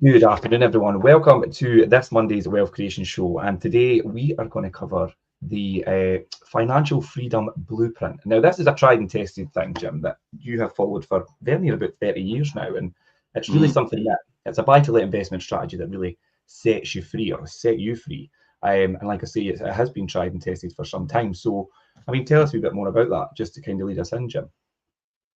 Good afternoon, everyone. Welcome to this Monday's Wealth Creation Show. And today we are going to cover the financial freedom blueprint. Now, this is a tried and tested thing, Jim, that you have followed for very near about 30 years now. And it's really something that it's a buy to let investment strategy that really sets you free or set you free. And like I say, it has been tried and tested for some time. So, I mean, tell us a wee bit more about that, just to kind of lead us in, Jim.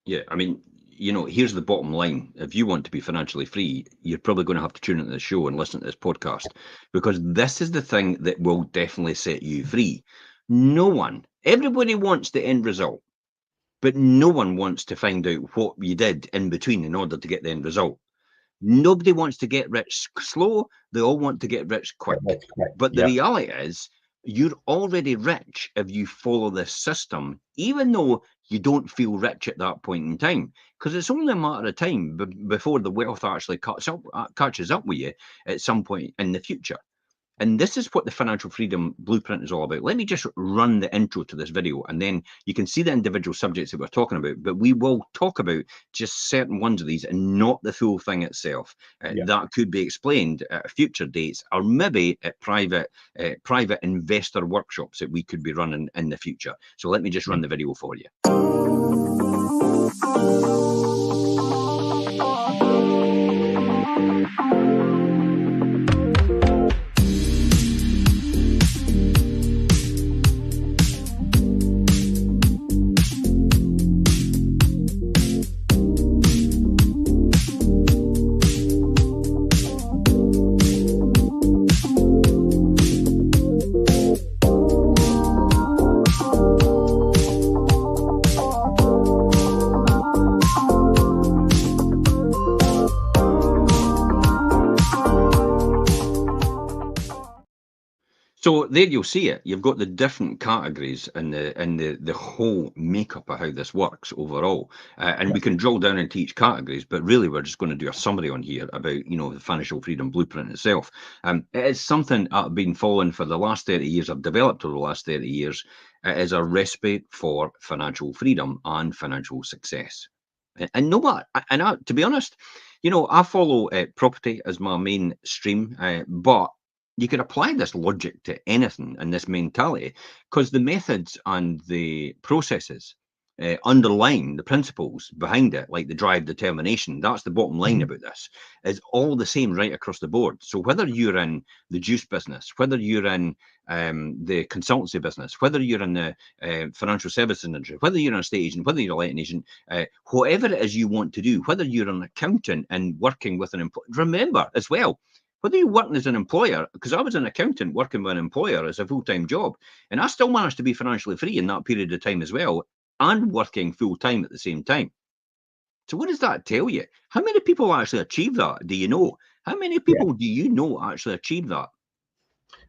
Yeah, I mean, here's the bottom line. If you want to be financially free, you're probably going to have to tune into the show and listen to this podcast, because this is the thing that will definitely set you free. Everybody wants the end result, but no one wants to find out what you did in between in order to get the end result. Nobody wants to get rich slow. They all want to get rich quick. That's correct. But the Yeah. reality is, you're already rich if you follow this system, even though you don't feel rich at that point in time, because it's only a matter of time before the wealth actually catches up with you at some point in the future. And this is what the financial freedom blueprint is all about. Let me just run the intro to this video, and then you can see the individual subjects that we're talking about. But we will talk about just certain ones of these and not the full thing itself. Yeah. That could be explained at future dates, or maybe at private investor workshops that we could be running in the future. So let me just run the video for you. So there you'll see it. You've got the different categories and the whole makeup of how this works overall. And we can drill down into each categories, but really we're just going to do a summary on here about, the financial freedom blueprint itself. It is something I've been following for the last 30 years. I've developed over the last 30 years. It is a recipe for financial freedom and financial success. And no matter, to be honest, I follow property as my main stream, but you could apply this logic to anything and this mentality, because the methods and the processes underlying the principles behind it, like the drive, determination, that's the bottom line about this, is all the same right across the board. So whether you're in the juice business, whether you're in the consultancy business, whether you're in the financial services industry, whether you're an estate agent, whether you're a letting agent, whatever it is you want to do, whether you're an accountant and working with an employer, remember as well, whether you're working as an employer, because I was an accountant working with an employer as a full-time job, and I still managed to be financially free in that period of time as well, and working full-time at the same time. So what does that tell you? How many people actually achieve that? Do you know? How many people do you know actually achieve that?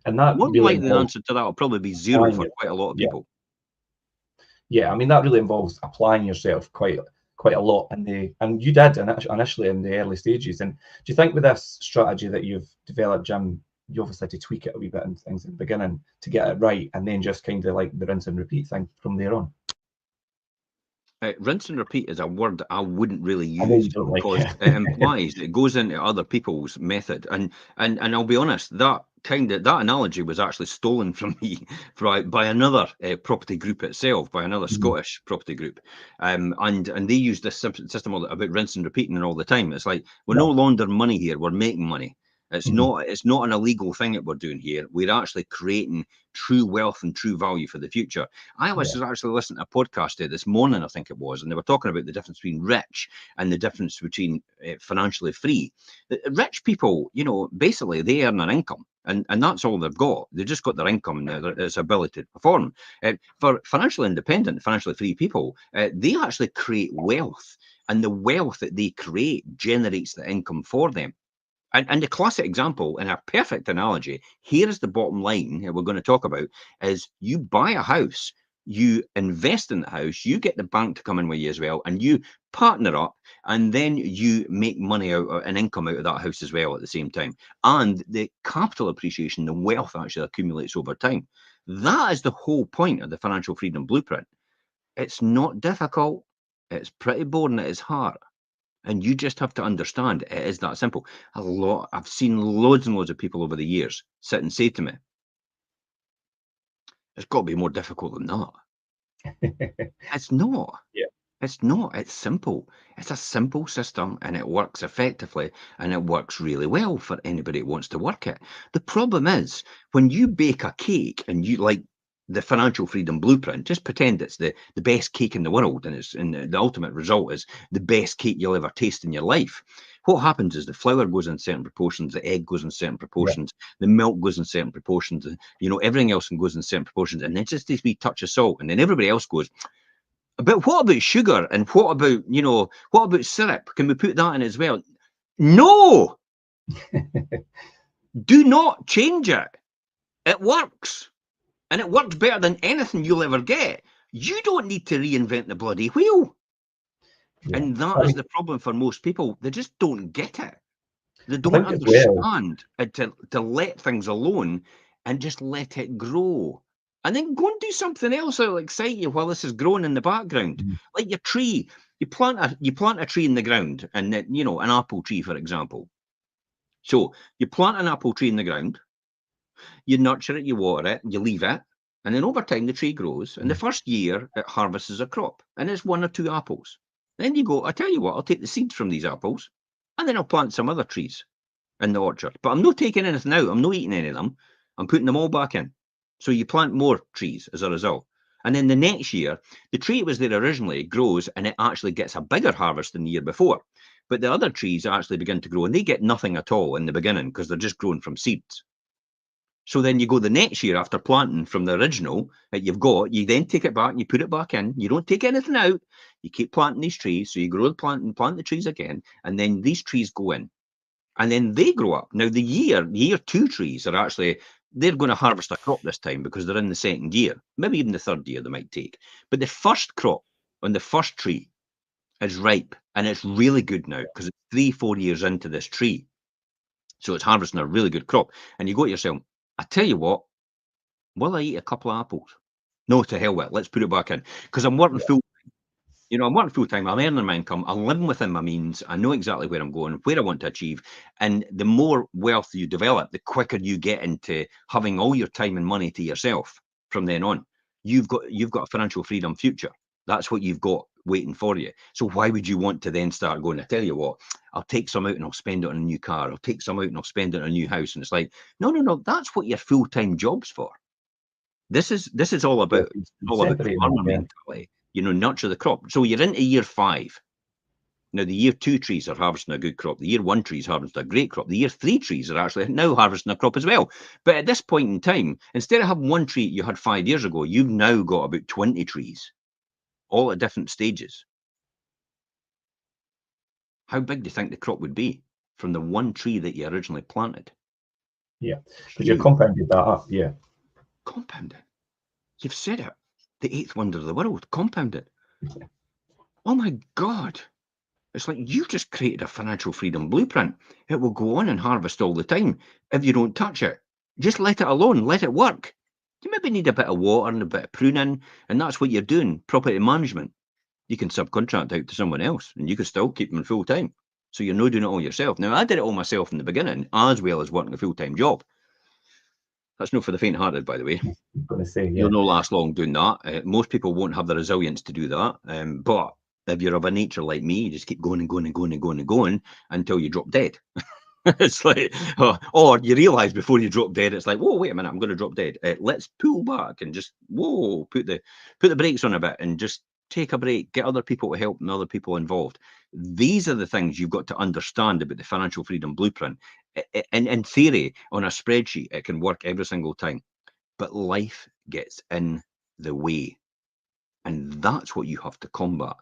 And that More than really likely, the involves answer to that will probably be zero applying for it. quite a lot of Yeah. people. Yeah, I mean that really involves applying yourself quite a lot and you did initially in the early stages. And do you think with this strategy that you've developed, Jim, you obviously had to tweak it a wee bit and things at the beginning to get it right, and then just kind of like the rinse and repeat thing from there on? Rinse and repeat is a word that I wouldn't really I know use, you don't like because it. it implies it goes into other people's method. And I'll be honest, that analogy was actually stolen from me by another property group itself, by another Mhm. Scottish property group. And they use this system about rinse and repeating all the time. It's like, we're Yeah. no laundering money here, we're making money. Mhm. It's not an illegal thing that we're doing here. We're actually creating true wealth and true value for the future. I was Yeah. actually listening to a podcast this morning, I think it was, and they were talking about the difference between rich and the difference between financially free. The rich people, basically they earn an income. And that's all they've got. They've just got their income and their ability to perform. For financially independent, financially free people, they actually create wealth. And the wealth that they create generates the income for them. And the classic example, and a perfect analogy, here is the bottom line that we're going to talk about, is you buy a house, you invest in the house, you get the bank to come in with you as well, and you partner up, and then you make money out, an income out of that house as well at the same time. And the capital appreciation, the wealth actually accumulates over time. That is the whole point of the financial freedom blueprint. It's not difficult. It's pretty boring at its heart. And you just have to understand it is that simple. I've seen loads and loads of people over the years sit and say to me, it's got to be more difficult than that. It's not. Yeah. It's not. It's simple. It's a simple system and it works effectively and it works really well for anybody who wants to work it. The problem is when you bake a cake and you like the financial freedom blueprint, just pretend it's the best cake in the world and the ultimate result is the best cake you'll ever taste in your life. What happens is the flour goes in certain proportions, the egg goes in certain proportions, the milk goes in certain proportions, and everything else goes in certain proportions, and then just this wee touch of salt, and then everybody else goes, but what about sugar? And what about, what about syrup? Can we put that in as well? No! Do not change it. It works. And it works better than anything you'll ever get. You don't need to reinvent the bloody wheel. Yeah. And that is the problem for most people. They just don't get it. They don't understand to let things alone and just let it grow. And then go and do something else that'll excite you while this is growing in the background. Like your tree. You plant a tree in the ground, and an apple tree, for example. So you plant an apple tree in the ground, you nurture it, you water it, you leave it, and then over time the tree grows. And the first year it harvests a crop, and it's 1 or 2 apples. Then you go, I tell you what, I'll take the seeds from these apples, and then I'll plant some other trees in the orchard. But I'm not taking anything out. I'm not eating any of them. I'm putting them all back in. So you plant more trees as a result. And then the next year, the tree that was there originally grows and it actually gets a bigger harvest than the year before. But the other trees actually begin to grow and they get nothing at all in the beginning because they're just growing from seeds. So then you go the next year after planting from the original that you've got, you then take it back and you put it back in. You don't take anything out. You keep planting these trees. So you grow the plant and plant the trees again. And then these trees go in. And then they grow up. Now, the year 2 trees are actually, they're going to harvest a crop this time because they're in the second year. Maybe even the third year they might take. But the first crop on the first tree is ripe. And it's really good now because it's 3-4 years into this tree. So it's harvesting a really good crop. And you go to yourself, I tell you what, will I eat a couple of apples? No, to hell with it. Let's put it back in. Because I'm working full. I'm working full time. I'm earning my income. I'm living within my means. I know exactly where I'm going, where I want to achieve. And the more wealth you develop, the quicker you get into having all your time and money to yourself from then on. You've got a financial freedom future. That's what you've got waiting for you. So why would you want to then start going, I tell you what, I'll take some out and I'll spend it on a new car. I'll take some out and I'll spend it on a new house. And it's like, no. That's what your full-time job's for. This is all about farmer mentality. Nurture the crop. So you're into year 5. Now, the year 2 trees are harvesting a good crop. The year 1 trees harvesting a great crop. The year 3 trees are actually now harvesting a crop as well. But at this point in time, instead of having 1 tree you had 5 years ago, you've now got about 20 trees, all at different stages. How big do you think the crop would be from the 1 tree that you originally planted? Yeah, because you've compounded that up, yeah. Compound it. You've said it. The 8th wonder of the world. Compound it. Oh my God. It's like you've just created a financial freedom blueprint. It will go on and harvest all the time if you don't touch it. Just let it alone. Let it work. You maybe need a bit of water and a bit of pruning, and that's what you're doing. Property management. You can subcontract out to someone else, and you can still keep them full time. So you're not doing it all yourself. Now, I did it all myself in the beginning, as well as working a full-time job. That's not for the faint-hearted, by the way. I'm going to say, yeah. You'll not last long doing that. Most people won't have the resilience to do that. But if you're of a nature like me, you just keep going and going and going and going and going until you drop dead. It's like, or you realise before you drop dead, it's like, whoa, wait a minute, I'm going to drop dead. Let's pull back and just, put the brakes on a bit and just take a break, get other people to help and other people involved. These are the things you've got to understand about the financial freedom blueprint. In theory, on a spreadsheet, it can work every single time, but life gets in the way. And that's what you have to combat.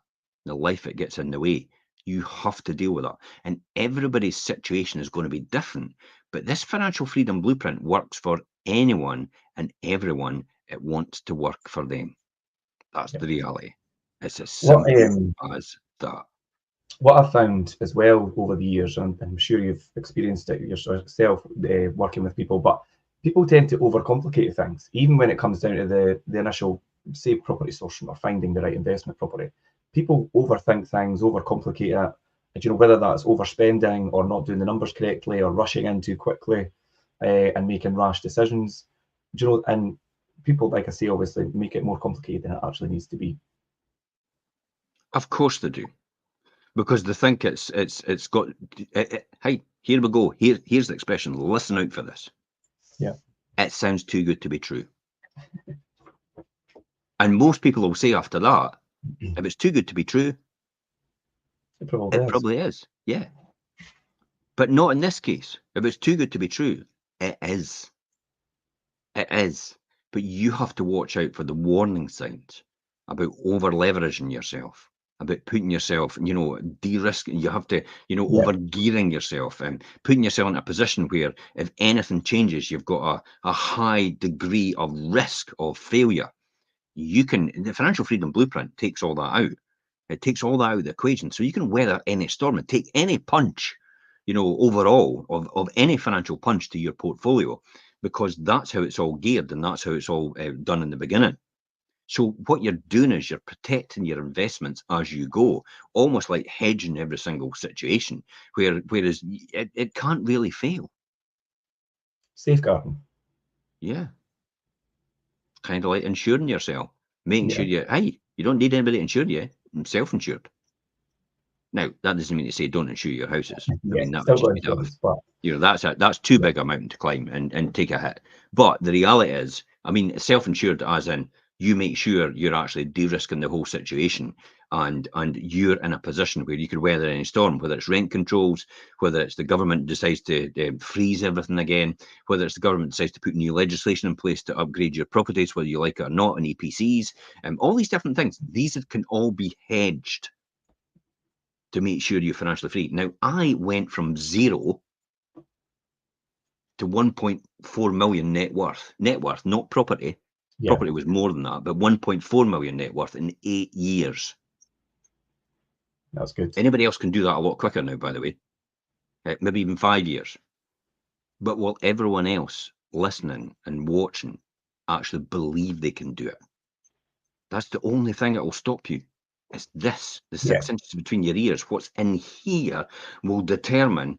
The life that gets in the way. You have to deal with that. And everybody's situation is going to be different. But this financial freedom blueprint works for anyone and everyone. It wants to work for them. That's the reality. It's as simple as that. What I've found as well over the years, and I'm sure you've experienced it yourself working with people, but people tend to overcomplicate things, even when it comes down to the initial, say, property sourcing or finding the right investment property. People overthink things, overcomplicate it, And, whether that's overspending or not doing the numbers correctly or rushing in too quickly and making rash decisions, and people, like I say, obviously make it more complicated than it actually needs to be. Of course they do, because they think it's got. Hey, here we go. Here's the expression. Listen out for this. Yeah. It sounds too good to be true. And most people will say after that, if it's too good to be true, it probably is. Yeah. But not in this case. If it's too good to be true, it is. It is. But you have to watch out for the warning signs about over leveraging yourself, about putting yourself, de-risking. You have to, over gearing yourself and putting yourself in a position where if anything changes, you've got a high degree of risk of failure. The Financial Freedom Blueprint takes all that out. It takes all that out of the equation. So you can weather any storm and take any punch, overall of any financial punch to your portfolio, because that's how it's all geared and that's how it's all done in the beginning. So what you're doing is you're protecting your investments as you go, almost like hedging every single situation, whereas it can't really fail. Safeguarding. Yeah. Kind of like insuring yourself, making sure you don't need anybody to insure you. I'm self-insured. Now, that doesn't mean to say don't insure your houses. I mean, that would just be daft. That's too big a mountain to climb and take a hit. But the reality is, I mean, self-insured as in you make sure you're actually de-risking the whole situation and you're in a position where you could weather any storm, whether it's rent controls, whether it's the government decides to freeze everything again, whether it's the government decides to put new legislation in place to upgrade your properties, whether you like it or not, and EPCs, all these different things. These can all be hedged to make sure you're financially free. Now, I went from 0 to 1.4 million net worth, not property. Yeah. Property was more than that, but 1.4 million net worth in 8 years. That's good. Anybody else can do that a lot quicker now, by the way, maybe even 5 years. But will everyone else listening and watching actually believe they can do it? That's the only thing that will stop you. It's this, the 6 inches between your ears. What's in here will determine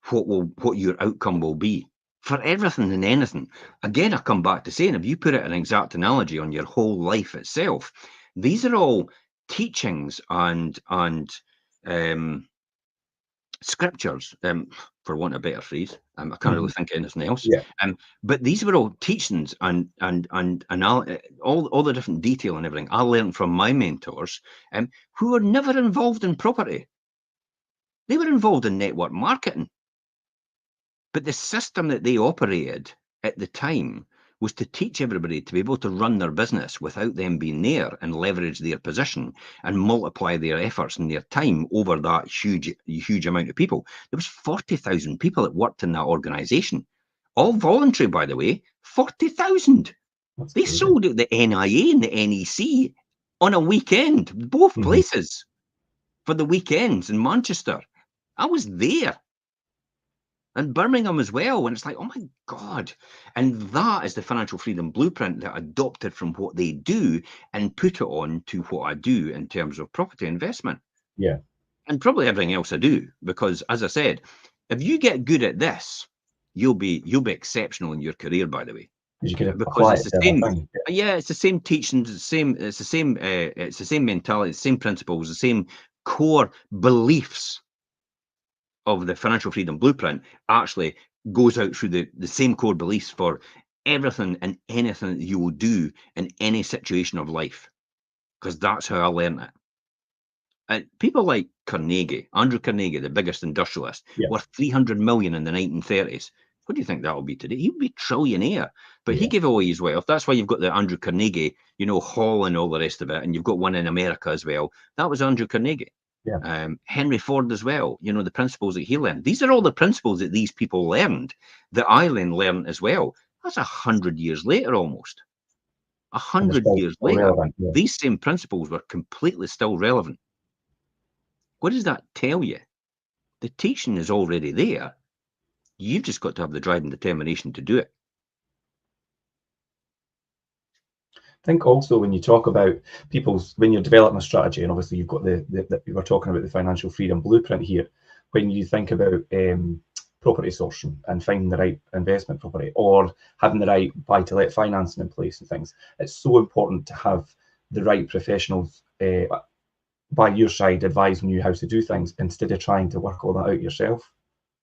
what your outcome will be for everything and anything. Again, I come back to saying, if you put it an exact analogy on your whole life itself, these are all teachings and scriptures, for want of a better phrase. I can't really think of anything else. But these were all teachings and all the different detail and everything I learned from my mentors, who were never involved in property. They were involved in network marketing. But the system that they operated at the time was to teach everybody to be able to run their business without them being there and leverage their position and multiply their efforts and their time over that huge amount of people. There was 40,000 people that worked in that organization, all voluntary, by the way. 40,000. They sold out the NIA and the NEC on a weekend, both places, for the weekends in Manchester. I was there. And Birmingham as well. And it's like, oh my God. And that is the Financial Freedom Blueprint that I adopted from what they do and put it on to what I do in terms of property investment. Yeah. And probably everything else I do. Because as I said, if you get good at this, you'll be exceptional in your career, by the way. Because it's the same. Yeah, it's the same teachings, it's the same mentality, the same principles, the same core beliefs of the Financial Freedom Blueprint actually goes out through the same core beliefs for everything and anything that you will do in any situation of life, because that's how I learned it. And people like Andrew Carnegie, the biggest industrialist, worth 300 million in the 1930s. What do you think that will be today? He would be trillionaire, but he gave away his wealth. That's why you've got the Andrew Carnegie, Hall and all the rest of it, and you've got one in America as well. That was Andrew Carnegie. Henry Ford as well, the principles that he learned. These are all the principles that these people learned that I then learned as well. That's 100 years later, almost. 100 years later, these same principles were completely still relevant. What does that tell you? The teaching is already there. You've just got to have the drive and determination to do it. think also when you talk about when you're developing a strategy, and obviously you've got we were talking about the financial freedom blueprint here. When you think about property sourcing and finding the right investment property, or having the right buy-to-let financing in place and things, it's so important to have the right professionals by your side advising you how to do things instead of trying to work all that out yourself.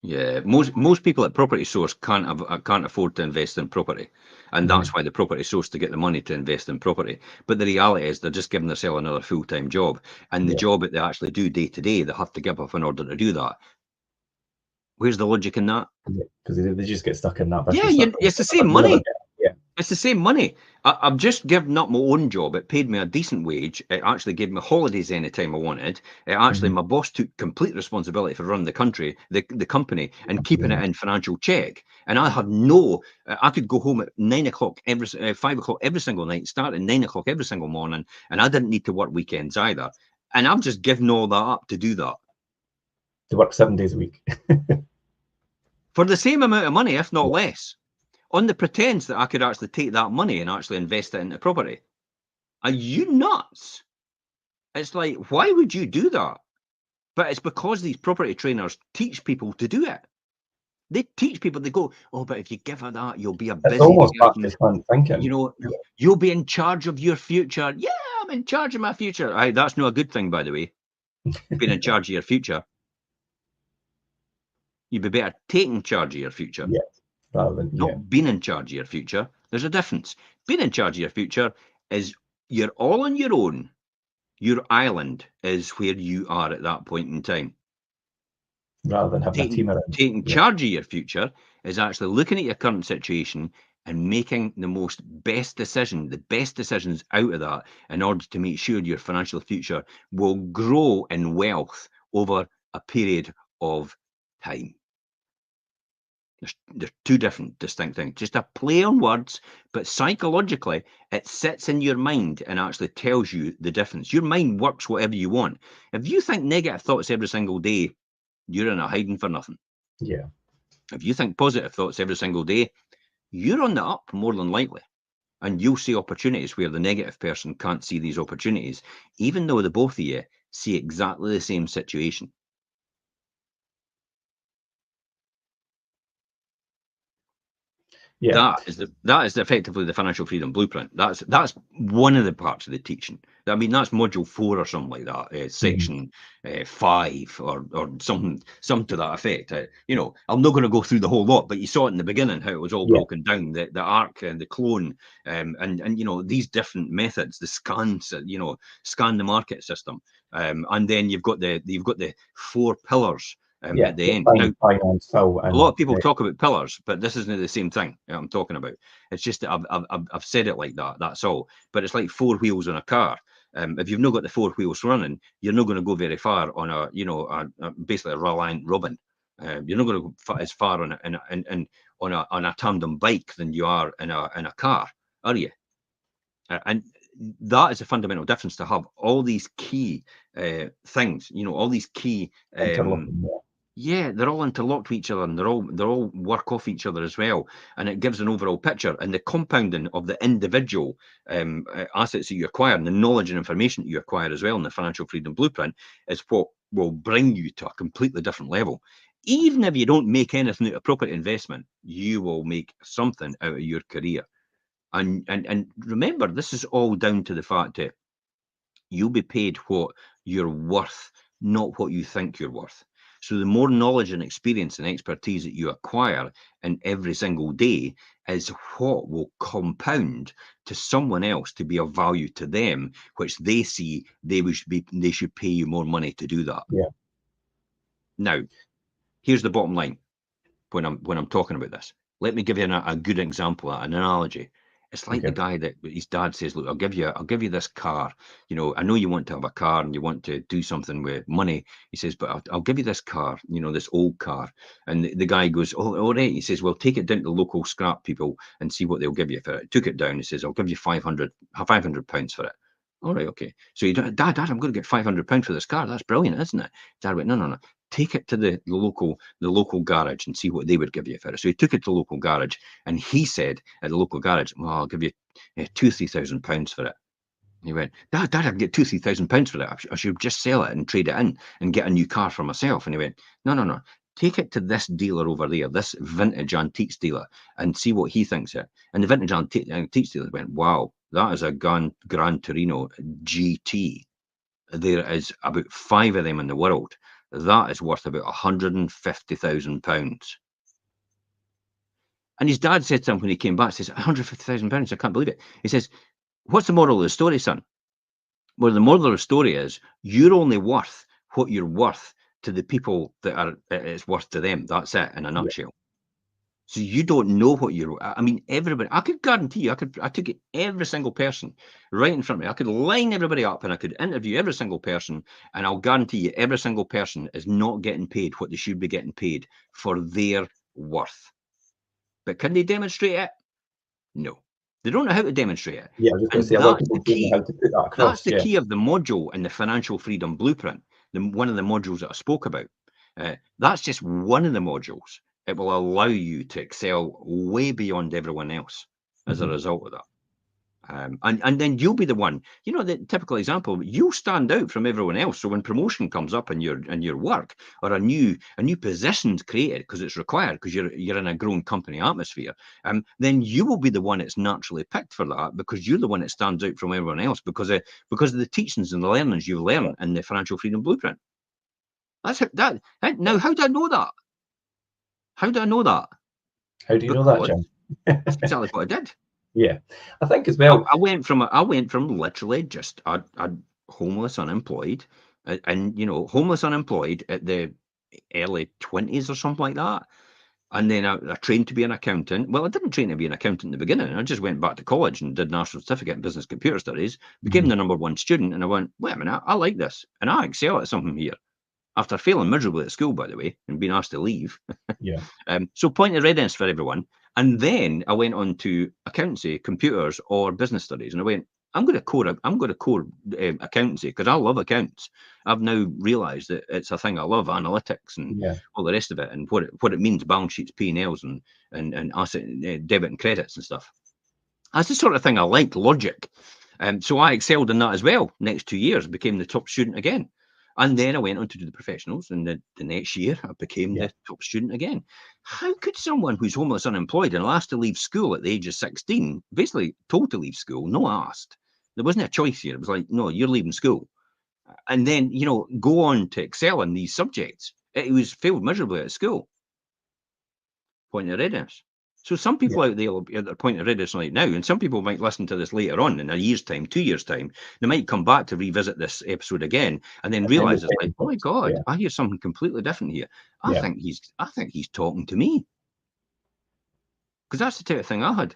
Yeah, most people at Property Source can't afford to invest in property, and that's why the Property Source to get the money to invest in property. But the reality is they're just giving themselves another full-time job, and the job that they actually do day to day, they have to give up in order to do that. Where's the logic in that? Because they just get stuck in that. Yeah, it's the same money. It's the same money. I've just given up my own job. It paid me a decent wage. It actually gave me holidays anytime I wanted. It actually, my boss took complete responsibility for running the company, and keeping it in financial check. And I had I could go home at 9 o'clock 5 o'clock every single night, start at 9 o'clock every single morning, and I didn't need to work weekends either. And I've just given all that up to do that. To work 7 days a week. For the same amount of money, if not less. On the pretense that I could actually take that money and actually invest it into property. Are you nuts? It's like, why would you do that? But it's because these property trainers teach people to do it. They teach people, they go, oh, but if you give her that, you'll be a busy It's almost back person. to fun thinking. You know, you'll be in charge of your future. Yeah, I'm in charge of my future. That's not a good thing, by the way, being in charge of your future. You'd be better taking charge of your future. Yeah. Rather than not being in charge of your future. There's a difference. Being in charge of your future is you're all on your own. Your island is where you are at that point in time. Rather than having a team around. Taking charge of your future is actually looking at your current situation and making the best decisions out of that in order to make sure your financial future will grow in wealth over a period of time. There's two different distinct things. Just a play on words, but psychologically, it sits in your mind and actually tells you the difference. Your mind works whatever you want. If you think negative thoughts every single day, you're in a hiding for nothing. Yeah. If you think positive thoughts every single day, you're on the up more than likely. And you'll see opportunities where the negative person can't see these opportunities, even though the both of you see exactly the same situation. Yeah. That is effectively the financial freedom blueprint. That's one of the parts of the teaching. I mean, that's module 4 or something like that, section 5 or something to that effect. I'm not going to go through the whole lot, but you saw it in the beginning how it was all broken down, the arc and the clone, and these different methods, the scans, scan the market system, and then you've got the 4 pillars. At the end. Now, a lot of people talk about pillars, but this isn't the same thing I'm talking about. It's just that I've said it like that. That's all. But it's like 4 wheels on a car. If you've not got the 4 wheels running, you're not going to go very far on basically a Reliant Robin. You're not going to go as far on a tandem bike than you are in a car, are you? And that is a fundamental difference, to have all these key things. All these key. Yeah, they're all interlocked with each other, and they're all work off each other as well, and it gives an overall picture. And the compounding of the individual assets that you acquire, and the knowledge and information that you acquire as well in the financial freedom blueprint, is what will bring you to a completely different level. Even if you don't make anything out of property investment, you will make something out of your career. And remember, this is all down to the fact that you'll be paid what you're worth, not what you think you're worth. So the more knowledge and experience and expertise that you acquire in every single day is what will compound to someone else to be of value to them, which they see they should pay you more money to do that. Yeah. Now, here's the bottom line when I'm talking about this. Let me give you a good example, an analogy. It's like the guy that his dad says, look, I'll give you this car. I know you want to have a car and you want to do something with money. He says, but I'll give you this car, this old car. And the guy goes, oh, all right. He says, well, take it down to the local scrap people and see what they'll give you for it. Took it down. He says, I'll give you £500 for it. All right, okay. So Dad, I'm going to get £500 for this car. That's brilliant, isn't it? Dad went, no. take it to the local garage and see what they would give you for it. So he took it to the local garage, and he said at the local garage, well, I'll give you £2,000-3,000 for it. He went, Dad, I can get £2,000-3,000 for it. I should just sell it and trade it in and get a new car for myself. And he went, no. Take it to this dealer over there, this vintage antiques dealer, and see what he thinks of it. And the vintage antiques dealer went, wow, that is a Gran Torino GT. There is about 5 of them in the world. That is worth about £150,000. And his dad said to him when he came back, says, £150,000, I can't believe it. He says, what's the moral of the story, son? Well, the moral of the story is you're only worth what you're worth to the people that it's worth to them. That's it in a nutshell. So you don't know what you're. I mean, everybody. I could guarantee you. I took every single person right in front of me. I could line everybody up and I could interview every single person, and I'll guarantee you, every single person is not getting paid what they should be getting paid for their worth. But can they demonstrate it? No. They don't know how to demonstrate it. Yeah, I was just going to say, a lot of people don't know how to put that across. That's the key of the module in the Financial Freedom Blueprint, one of the modules that I spoke about. That's just one of the modules. It will allow you to excel way beyond everyone else as a result of that. And then you'll be the one, the typical example, you'll stand out from everyone else. So when promotion comes up in your work, or a new position's created because it's required, because you're in a growing company atmosphere, then you will be the one that's naturally picked for that, because you're the one that stands out from everyone else because of the teachings and the learnings you've learned in the Financial Freedom Blueprint. That's that. Now, how do I know that? How do I know that? How do you know that, Jim? That's exactly what I did. Yeah, I think as well. I went from literally just a homeless, unemployed, and homeless, unemployed at the early 20s or something like that. And then I trained to be an accountant. Well, I didn't train to be an accountant in the beginning. I just went back to college and did National Certificate in Business Computer Studies, became the #1 student, and I went, wait a minute, I like this, and I excel at something here. After failing miserably at school, by the way, and being asked to leave. Yeah. So point of readiness for everyone. And then I went on to accountancy, computers, or business studies. And I went, I'm going to core accountancy because I love accounts. I've now realised that it's a thing I love, analytics and all the rest of it, and what it means, balance sheets, P&Ls, and asset, debit and credits and stuff. That's the sort of thing I like, logic. So I excelled in that as well. Next 2 years, became the top student again. And then I went on to do the professionals, and the next year I became the top student again. How could someone who's homeless, unemployed, and asked to leave school at the age of 16, basically told to leave school, not asked? There wasn't a choice here. It was like, no, you're leaving school. And then, go on to excel in these subjects. It was failed miserably at school. Point of readiness. So some people out there at their point of readiness right now, and some people might listen to this later on in a year's time, 2 years' time. They might come back to revisit this episode again and then realise it's like, oh my God, I hear something completely different here. I think he's talking to me. Because that's the type of thing I had.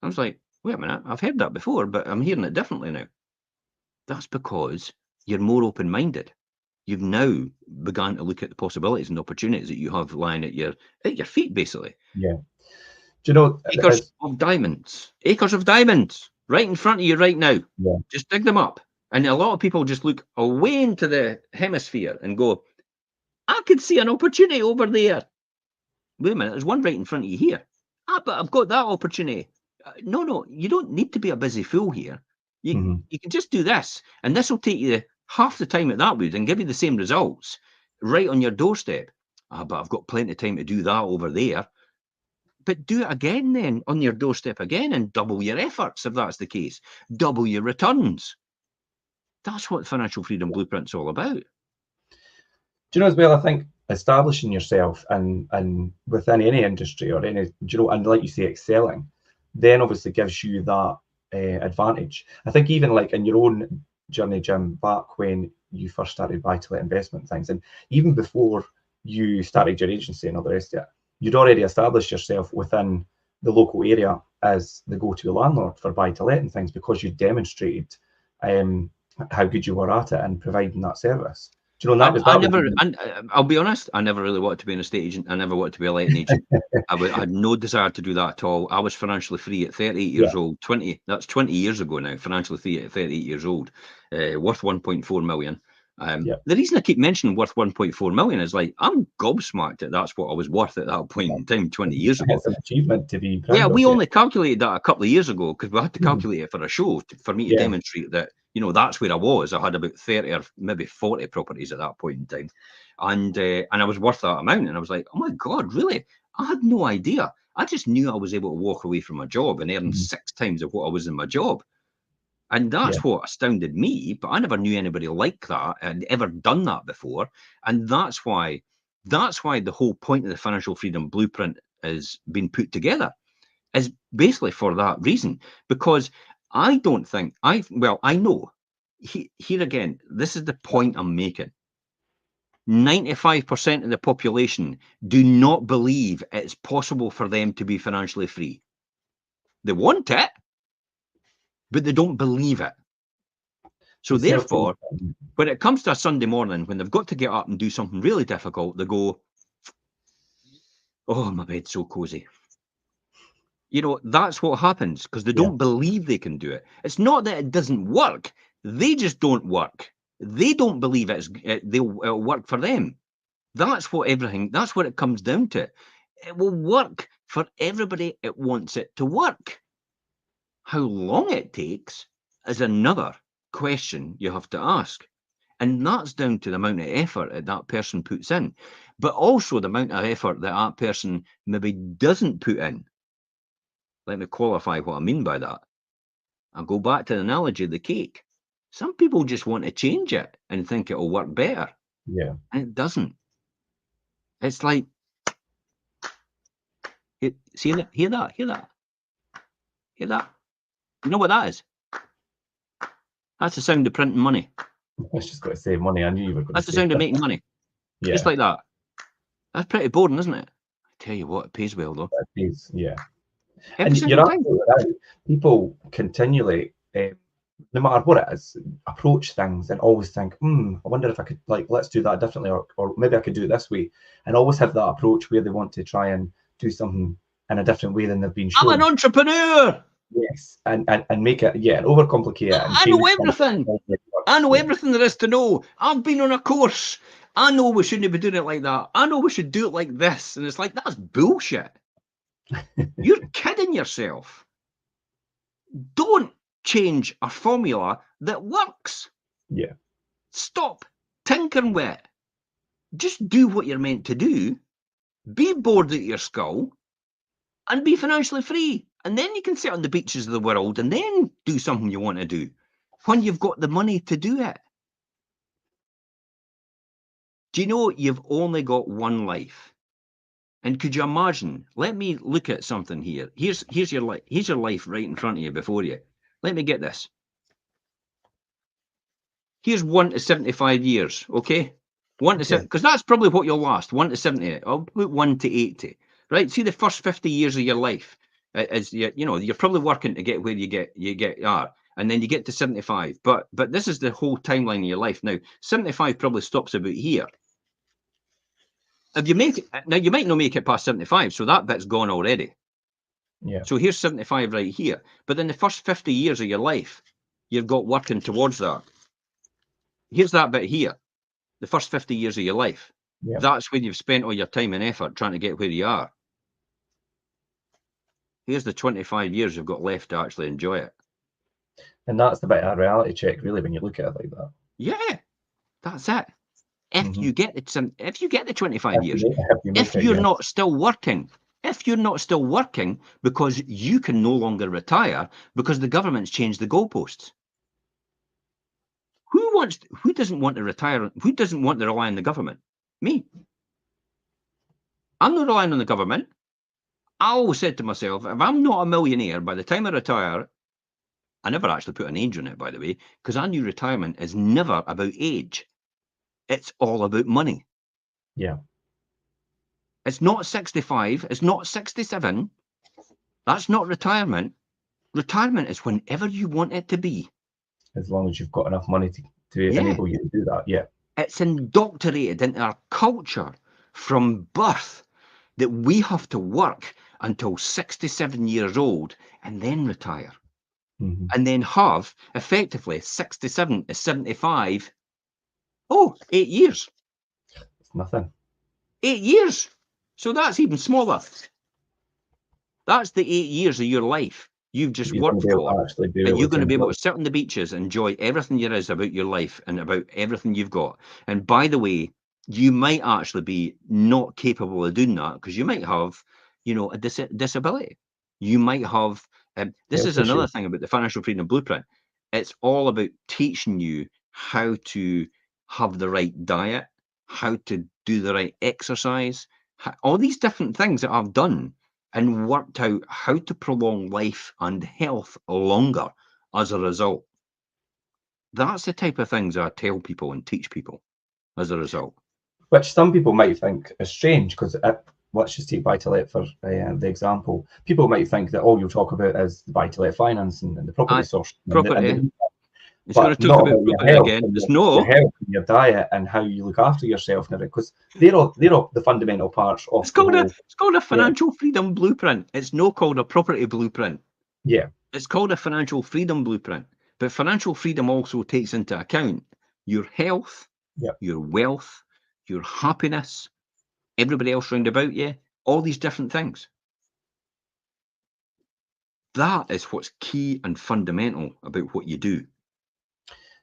I was like, wait a minute, I've heard that before, but I'm hearing it differently now. That's because you're more open-minded. You've now begun to look at the possibilities and opportunities that you have lying at your feet, basically. Yeah. Do you know, acres of diamonds, right in front of you right now. Yeah. Just dig them up. And a lot of people just look away into the hemisphere and go, I could see an opportunity over there. Wait a minute, there's one right in front of you here. But I've got that opportunity. No, you don't need to be a busy fool here. You can just do this, and this will take you half the time that would and give you the same results right on your doorstep. But I've got plenty of time to do that over there. But do it again then on your doorstep again and double your efforts if that's the case. Double your returns. That's what Financial Freedom Blueprint's all about. Do you know as well, I think establishing yourself and within any industry or any, and like you say, excelling, then obviously gives you that advantage. I think even like in your own journey, Jim, back when you first started buy-to-let investment things, and even before you started your agency and all the rest of it, you'd already established yourself within the local area as the go-to landlord for buy-to-let and things because you demonstrated how good you were at it and providing that service. Do you know, I'll be honest, I never really wanted to be an estate agent. I never wanted to be a letting agent. I had no desire to do that at all. I was financially free at 38 years old. That's 20 years ago now. Financially free at 38 years old, worth 1.4 million. The reason I keep mentioning worth 1.4 million is like, I'm gobsmacked that that's what I was worth at that point in time 20 years ago. It's an achievement to be proud Yeah, of, we only calculated that a couple of years ago because we had to Mhm. calculate it for a show for me to demonstrate that, you know, that's where I was. I had about 30 or maybe 40 properties at that point in time. And I was worth that amount. And I was like, oh my God, really? I had no idea. I just knew I was able to walk away from my job and earn 6 times of what I was in my job. And that's what astounded me, but I never knew anybody like that and ever done that before. And that's why the whole point of the Financial Freedom Blueprint has been put together, is basically for that reason. Because I don't think, I know, here again, this is the point I'm making. 95% of the population do not believe it's possible for them to be financially free. They want it, but they don't believe it. So therefore, when it comes to a Sunday morning, when they've got to get up and do something really difficult, they go, oh, my bed's so cozy. You know, that's what happens because they don't believe they can do it. It's not that it doesn't work. They just don't work. They don't believe it'll work for them. That's what it comes down to. It will work for everybody. It wants it to work. How long it takes is another question you have to ask. And that's down to the amount of effort that person puts in, but also the amount of effort that person maybe doesn't put in. Let me qualify what I mean by that. I'll go back to the analogy of the cake. Some people just want to change it and think it'll work better. Yeah. And it doesn't. It's like, hear that? Hear that? You know what that is? That's the sound of printing money. I was just going to say money. I knew you were going to say That's the sound of making money. Yeah. Just like that. That's pretty boring, isn't it? I tell you what, it pays well though. It pays, yeah. Every And you're absolutely right. People continually, no matter what it is, approach things and always think, I wonder if I could, like, let's do that differently, or maybe I could do it this way, and always have that approach where they want to try and do something in a different way than they've been shown. I'm an entrepreneur. Yes, and make it, and overcomplicate it. And I know everything. I know everything there is to know. I've been on a course. I know we shouldn't be doing it like that. I know we should do it like this. And it's like, that's bullshit. You're kidding yourself. Don't change a formula that works. Yeah. Stop tinkering with it. Just do what you're meant to do. Be bored at your skull and be financially free. And then you can sit on the beaches of the world and then do something you want to do when you've got the money to do it. Do you know you've only got one life? And could you imagine? Let me look at something here. Here's your life. Here's your life right in front of you before you. Let me get this. Here's 1 to 75 years, okay? 1 to 7, because that's probably what you'll last. 1 to 70. I'll put 1 to 80. Right? See the first 50 years of your life, as you're probably working to get where you are, and then you get to 75. But this is the whole timeline of your life. Now, 75 probably stops about here. If you make it, now you might not make it past 75, so that bit's gone already. Yeah. So here's 75 right here. But then the first 50 years of your life, you've got working towards that. Here's that bit here. The first 50 years of your life. Yeah. That's when you've spent all your time and effort trying to get where you are. Here's the 25 years you've got left to actually enjoy it. And that's the bit of a reality check, really, when you look at it like that. Yeah, that's it. If you get the 25 years, if you're not still working, because you can no longer retire because the government's changed the goalposts. Who doesn't want to retire? Who doesn't want to rely on the government? Me. I'm not relying on the government. I always said to myself, if I'm not a millionaire by the time I retire, I never actually put an age on it, by the way, because I knew retirement is never about age. It's all about money. Yeah. It's not 65. It's not 67. That's not retirement. Retirement is whenever you want it to be. As long as you've got enough money to enable you to do that, yeah. It's indoctrinated into our culture from birth that we have to work until 67 years old and then retire. And then have, effectively, 67 to 75 Oh, 8 years. It's nothing. 8 years. So that's even smaller. That's the 8 years of your life you've just You're going worked to be able for. to actually be And able you're to going to be able enjoy. to sit on the beaches, enjoy everything there is about your life and about everything you've got. And by the way, you might actually be not capable of doing that because you might have, you know, a disability. You might have, this Health is issue. another thing about the Financial Freedom Blueprint. It's all about teaching you how to have the right diet, how to do the right exercise, all these different things that I've done and worked out how to prolong life and health longer as a result. That's the type of things I tell people and teach people as a result. Which some people might think is strange because let's just take buy-to-let for the example. People might think that all you'll talk about is the buy-to-let finance and the property source, Property. It's going but to talk not about about your property health again. and It's your no. health and your diet and how you look after yourself now, because they're all the fundamental parts of It's the called whole. a financial freedom blueprint. It's not called a property blueprint. Yeah. It's called a financial freedom blueprint. But financial freedom also takes into account your health, your wealth, your happiness, everybody else round about you, all these different things. That is what's key and fundamental about what you do.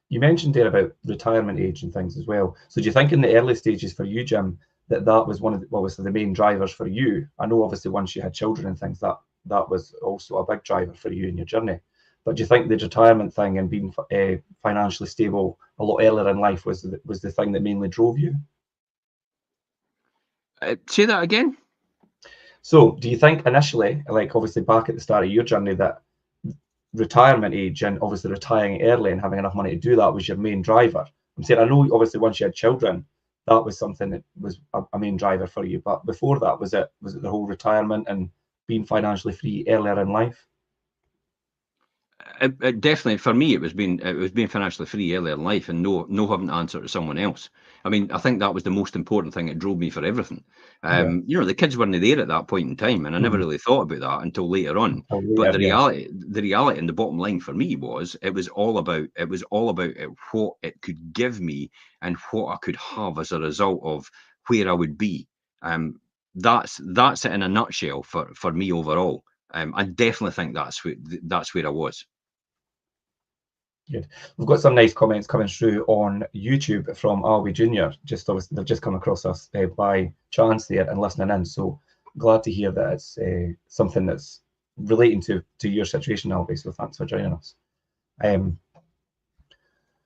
You mentioned there about retirement age and things as well. So do you think in the early stages for you, Jim, that was one of the, obviously the main drivers for you? I know obviously once you had children and things, that was also a big driver for you in your journey. But do you think the retirement thing and being financially stable a lot earlier in life was the thing that mainly drove you? Say that again. So do you think initially, like obviously back at the start of your journey, that retirement age and obviously retiring early and having enough money to do that was your main driver? I'm saying, I know obviously once you had children, that was something that was a main driver for you. But before that, was it the whole retirement and being financially free earlier in life? It definitely for me it was being financially free earlier in life and no having to answer to someone else. I mean, I think that was the most important thing that drove me for everything. Yeah. You know, the kids weren't there at that point in time, and I never really thought about that until later on. Oh, But yeah, yeah. the reality and the bottom line for me was it was all about what it could give me and what I could have as a result of where I would be. That's it in a nutshell for me overall. I definitely think that's where I was. Good. We've got some nice comments coming through on YouTube from Alby Jr. Just obviously they've just come across us by chance there and listening in. So glad to hear that it's something that's relating to your situation, Alby. So thanks for joining us.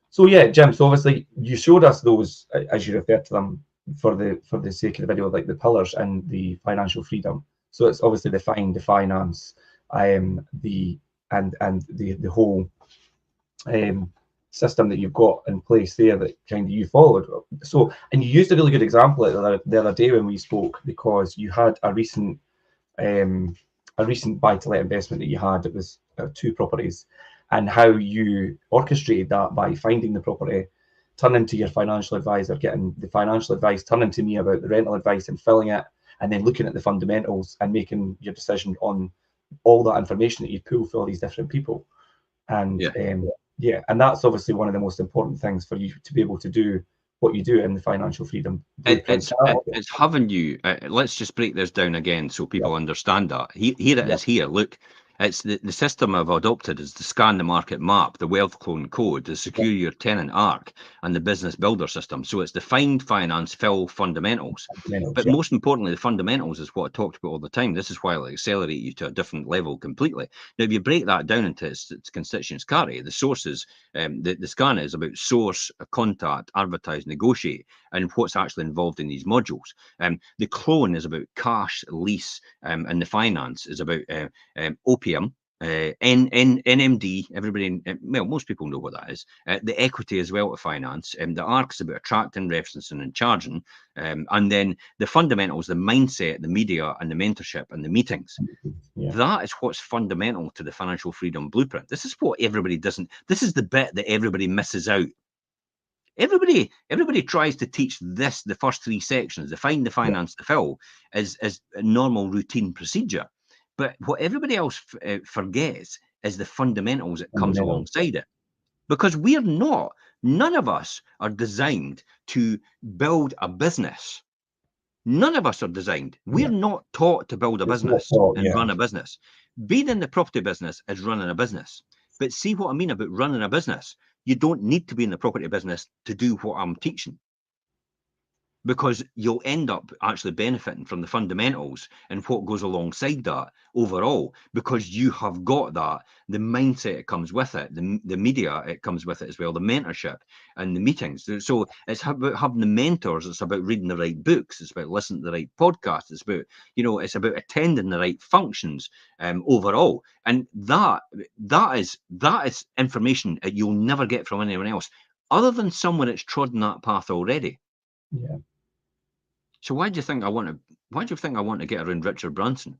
So yeah, Jim. So obviously you showed us those as you referred to them for the sake of the video, like the pillars and the financial freedom. So it's obviously the finance, the the whole system that you've got in place there that kind of you followed. So, and you used a really good example the other day when we spoke, because you had a recent buy-to-let investment that you had. It was 2 properties, and how you orchestrated that by finding the property, turning to your financial advisor, getting the financial advice, turning to me about the rental advice and filling it, and then looking at the fundamentals and making your decision on all that information that you pull for all these different people. And and that's obviously one of the most important things for you to be able to do what you do in the financial freedom blueprint. It's having you. Let's just break this down again so people understand that. Here it is. Here, look. It's the system I've adopted is to scan the market map, the wealth clone code, the secure your tenant arc, and the business builder system. So it's the find, finance, fill fundamentals. But most importantly, the fundamentals is what I talked about all the time. This is why it'll accelerate you to a different level completely. Now, if you break that down into its constituents, carry the sources. The scan is about source, contact, advertise, negotiate, and what's actually involved in these modules. The clone is about cash, lease, and the finance is about opium, NMD. Everybody, well, most people know what that is. The equity as well to finance. The ARC is about attracting, referencing, and charging. And then the fundamentals, the mindset, the media, and the mentorship and the meetings. That is what's fundamental to the financial freedom blueprint. This is what everybody doesn't. This is the bit that everybody misses out. Everybody tries to teach this, the first 3 sections, the find, the finance, the fill, as a normal routine procedure. But what everybody else forgets is the fundamentals that comes alongside it. because none of us are designed to build a business. None of us are designed. We're not taught to build a business and run a business. Being in the property business is running a business. But see what I mean about running a business? You don't need to be in the property business to do what I'm teaching, because you'll end up actually benefiting from the fundamentals and what goes alongside that overall, because you have got that, the mindset it comes with it, the media it comes with it as well, the mentorship and the meetings. So it's about having the mentors, it's about reading the right books, it's about listening to the right podcasts, it's about, it's about attending the right functions overall. And that is information that you'll never get from anyone else other than someone that's trodden that path already. Yeah. So why do you think I want to get around Richard Branson?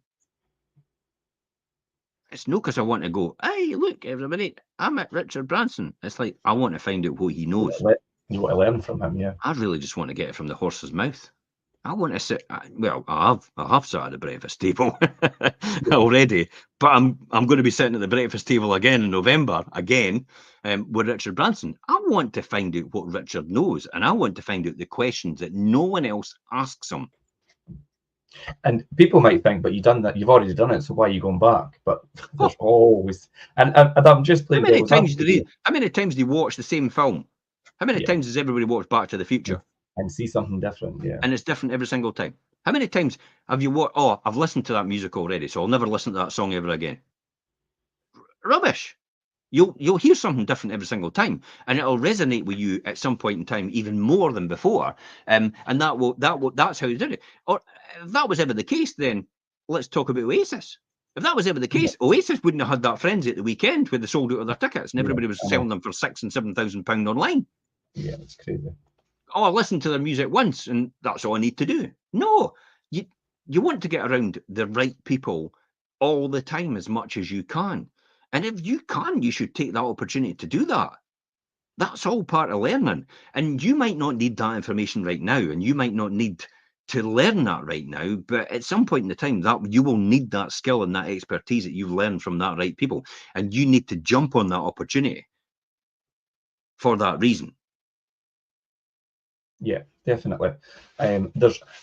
It's not because I want to go, hey, look, everybody, I'm at Richard Branson. It's like, I want to find out what he knows. You want to learn from him, yeah. I really just want to get it from the horse's mouth. I want to sit. I have sat at the breakfast table already, but I'm going to be sitting at the breakfast table again in November with Richard Branson. I want to find out what Richard knows, and I want to find out the questions that no one else asks him. And people might think, but you've already done it, so why are you going back? But there's always, and I'm just playing. How many times do you watch the same film? How many times has everybody watched Back to the Future? And see something different, yeah. And it's different every single time. How many times have you watched? Oh, I've listened to that music already, so I'll never listen to that song ever again. Rubbish. You'll hear something different every single time, and it'll resonate with you at some point in time even more than before. And that's how you did it. Or if that was ever the case, then let's talk about Oasis. If that was ever the case, Oasis wouldn't have had that frenzy at the weekend where they sold out of their tickets and everybody was selling them for £6,000 and £7,000 online. Yeah, it's crazy. Oh, I listened to their music once and that's all I need to do. No, you want to get around the right people all the time as much as you can. And if you can, you should take that opportunity to do that. That's all part of learning. And you might not need that information right now, and you might not need to learn that right now, but at some point in the time that you will need that skill and that expertise that you've learned from that right people. And you need to jump on that opportunity for that reason. Yeah, definitely. I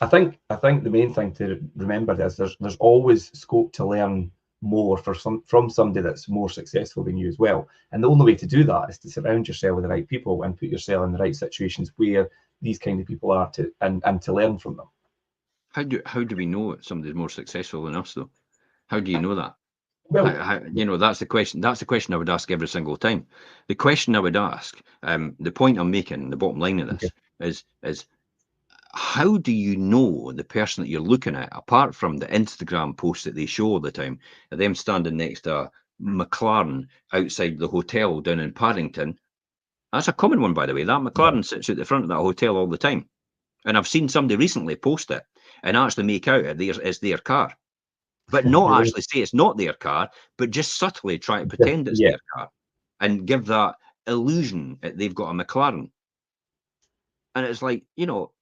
think the main thing to remember is there's always scope to learn more from somebody that's more successful than you as well. And the only way to do that is to surround yourself with the right people and put yourself in the right situations where these kind of people are and to learn from them. How do we know somebody's more successful than us though? How do you know that? Well, that's the question. That's the question I would ask every single time. The question I would ask, the point I'm making, the bottom line of this is how do you know the person that you're looking at, apart from the Instagram posts that they show all the time, of them standing next to a McLaren outside the hotel down in Paddington? That's a common one, by the way. That McLaren sits at the front of that hotel all the time. And I've seen somebody recently post it and actually make out it's their car. But not actually say it's not their car, but just subtly try to pretend it's their car and give that illusion that they've got a McLaren. And it's like,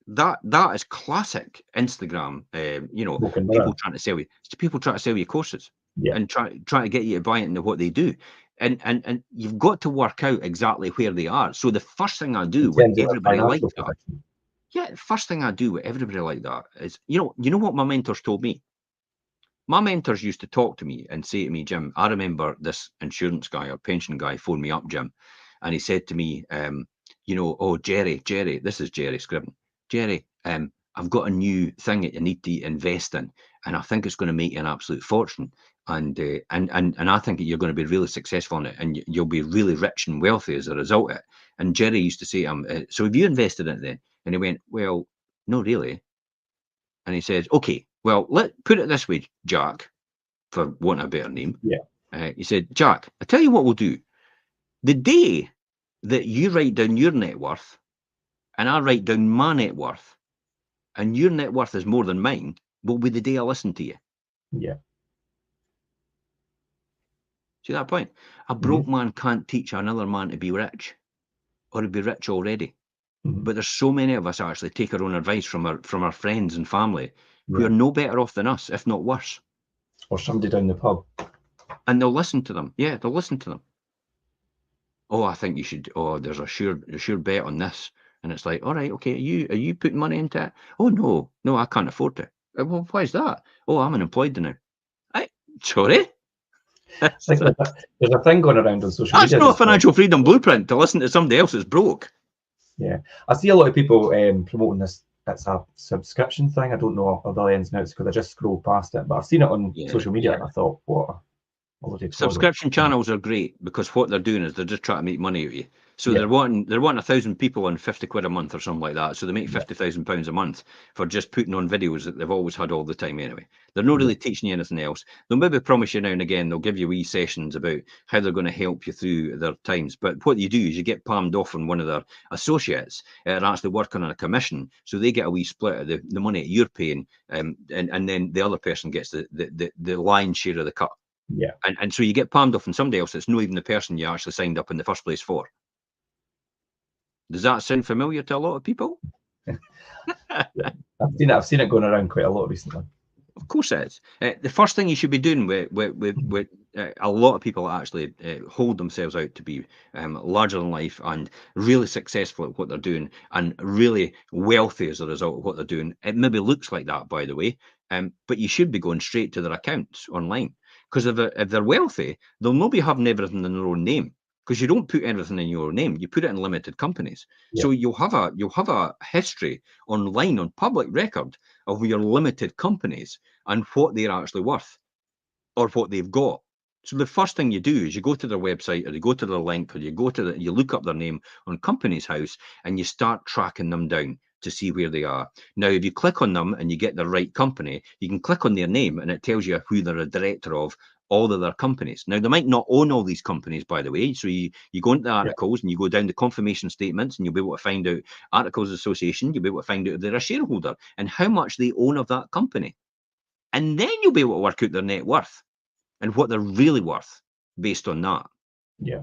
that is classic Instagram, people trying to sell you. People try to sell you courses and try to get you to buy into what they do. And you've got to work out exactly where they are. So the first thing I do with everybody like that, the first thing I do with everybody like that is, you know what my mentors told me? My mentors used to talk to me and say to me, Jim, I remember this insurance guy or pension guy phoned me up, Jim, and he said to me, oh, Jerry, this is Jerry Scriven. Jerry, I've got a new thing that you need to invest in, and I think it's going to make you an absolute fortune. And I think that you're going to be really successful in it, and you'll be really rich and wealthy as a result of it. And Jerry used to say, so have you invested in it then? And he went, well, no, really. And he says, okay, well, let's put it this way, Jack, for wanting a better name. He said, Jack, I tell you what we'll do. The day that you write down your net worth and I write down my net worth and your net worth is more than mine, will be the day I listen to you. Yeah. See that point? A broke man can't teach another man to be rich or to be rich already. But there's so many of us actually take our own advice from our friends and family who are no better off than us, if not worse. Or somebody down the pub. And they'll listen to them. Yeah, they'll listen to them. oh, I think you should, oh, there's a sure bet on this. And it's like, all right, okay, are you putting money into it? Oh, no, I can't afford it. Well, why is that? Oh, I'm unemployed now. Sorry? I think there's a thing going around on social That's media not a just now. financial freedom blueprint to listen to somebody else that's broke. Yeah, I see a lot of people promoting this. It's a subscription thing. I don't know all the ins and outs because I just scrolled past it, but I've seen it on social media, and I thought, what a load of Subscription channels are great because what they're doing is they're just trying to make money out of you. So they're wanting 1,000 people on 50 quid a month or something like that. So they make £50,000 a month for just putting on videos that they've always had all the time anyway. They're not really teaching you anything else. They'll maybe promise you now and again, they'll give you wee sessions about how they're going to help you through their times. But what you do is you get palmed off on one of their associates and actually working on a commission. So they get a wee split of the money that you're paying. And then the other person gets the lion's share of the cut. Yeah. And so you get palmed off on somebody else that's not even the person you actually signed up in the first place for. Does that sound familiar to a lot of people? I've seen it going around quite a lot recently. Of course it is. The first thing you should be doing with a lot of people that actually hold themselves out to be larger than life and really successful at what they're doing and really wealthy as a result of what they're doing. It maybe looks like that, by the way, but you should be going straight to their accounts online. Because if they're wealthy, they'll not be having everything in their own name. Because you don't put everything in your own name, you put it in limited companies. So you'll have a history online on public record of your limited companies and what they're actually worth or what they've got. So the first thing you do is you go to their website or you go to their link or you look up their name on Companies House and you start tracking them down to see where they are. Now, if you click on them and you get the right company, you can click on their name and it tells you who they're a director of all of their companies. Now, they might not own all these companies, by the way. So you go into the articles and you go down to confirmation statements and you'll be able to find out Articles Association. You'll be able to find out if they're a shareholder and how much they own of that company. And then you'll be able to work out their net worth and what they're really worth based on that. Yeah.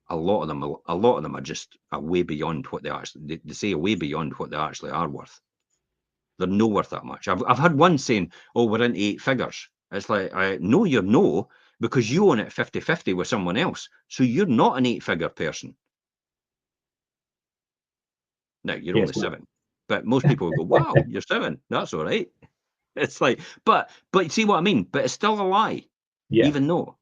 A lot of them are just way beyond what they actually, they say way beyond what they actually are worth. They're no worth that much. I've had one saying, oh, we're into 8 figures. It's like, no, you're no, because you own it 50-50 with someone else. So you're not an 8-figure person. Now, you're only 7. But most people will go, wow, you're 7. That's all right. It's like, but see what I mean? But it's still a lie, even though.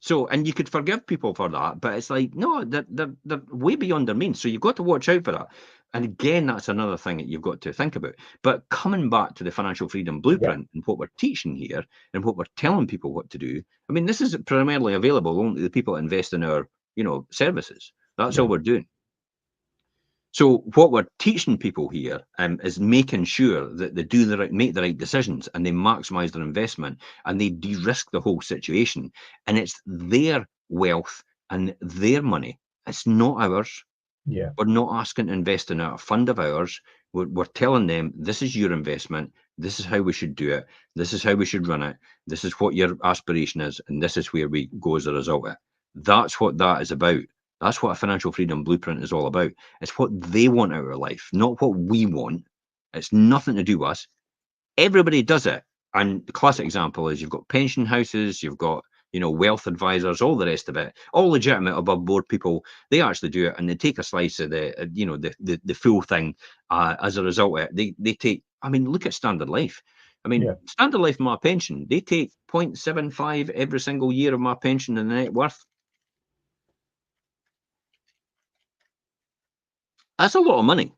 So, and you could forgive people for that, but it's like, no, they're way beyond their means. So you've got to watch out for that. And again, that's another thing that you've got to think about. But coming back to the financial freedom blueprint and what we're teaching here and what we're telling people what to do, I mean, this is primarily available only to the people that invest in our, services. That's all we're doing. So what we're teaching people here is making sure that they make the right decisions and they maximize their investment and they de-risk the whole situation. And it's their wealth and their money. It's not ours. Yeah. We're not asking to invest in a fund of ours. We're telling them, this is your investment. This is how we should do it. This is how we should run it. This is what your aspiration is. And this is where we go as a result of it. That's what that is about. That's what a financial freedom blueprint is all about. It's what they want out of life, not what we want. It's nothing to do with us. Everybody does it. And the classic example is you've got pension houses, you've got, wealth advisors, all the rest of it, all legitimate above board people. They actually do it and they take a slice of the full thing as a result of it. They take, look at Standard Life. Standard Life, my pension, they take 0.75 every single year of my pension and the net worth. That's a lot of money.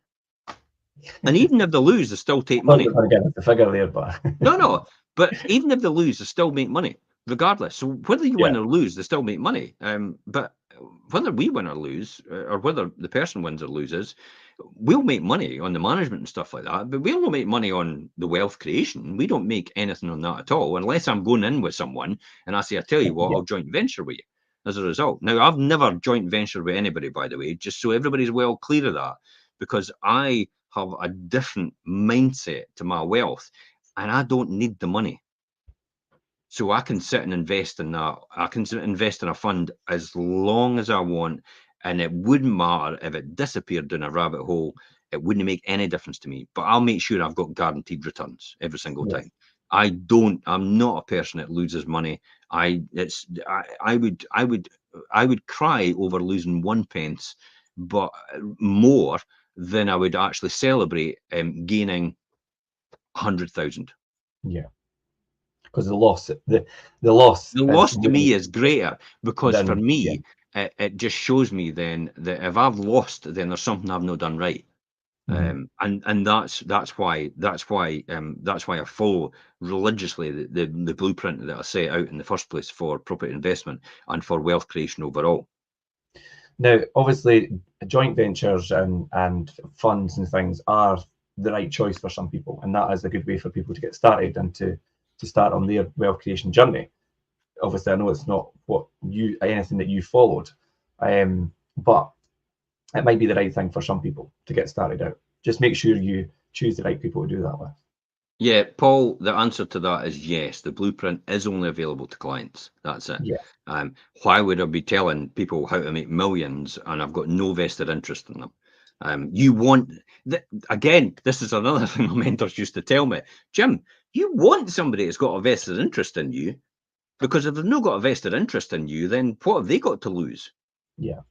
And even if they lose, they still take money. The figure there, but no. But even if they lose, they still make money, regardless. So whether you win or lose, they still make money. But whether we win or lose, or whether the person wins or loses, we'll make money on the management and stuff like that. But we'll not make money on the wealth creation. We don't make anything on that at all, unless I'm going in with someone and I say, I tell you what, I'll joint venture with you as a result. Now, I've never joint ventured with anybody, by the way, just so everybody's well clear of that, because I have a different mindset to my wealth and I don't need the money. So I can sit and invest in that. I can invest in a fund as long as I want, and it wouldn't matter if it disappeared down a rabbit hole. It wouldn't make any difference to me, but I'll make sure I've got guaranteed returns every single time. I'm not a person that loses money. I would cry over losing 1 pence, but more than I would actually celebrate gaining 100,000. Yeah, because the loss is To me really is greater, because for than, yeah. me, it just shows me then that if I've lost, then there's something I've not done right. Mhm. And that's why I follow religiously the blueprint that I set out in the first place for property investment and for wealth creation overall. Now, obviously, joint ventures and funds and things are the right choice for some people, and that is a good way for people to get started and to start on their wealth creation journey. Obviously, I know it's not anything that you followed, but it might be the right thing for some people to get started out. Just make sure you choose the right people to do that with. Yeah, Paul, the answer to that is yes. The blueprint is only available to clients. That's it. Yeah. Why would I be telling people how to make millions and I've got no vested interest in them? You want, again, this is another thing my mentors used to tell me, Jim, you want somebody that's got a vested interest in you, because if they've not got a vested interest in you, then what have they got to lose? Yeah.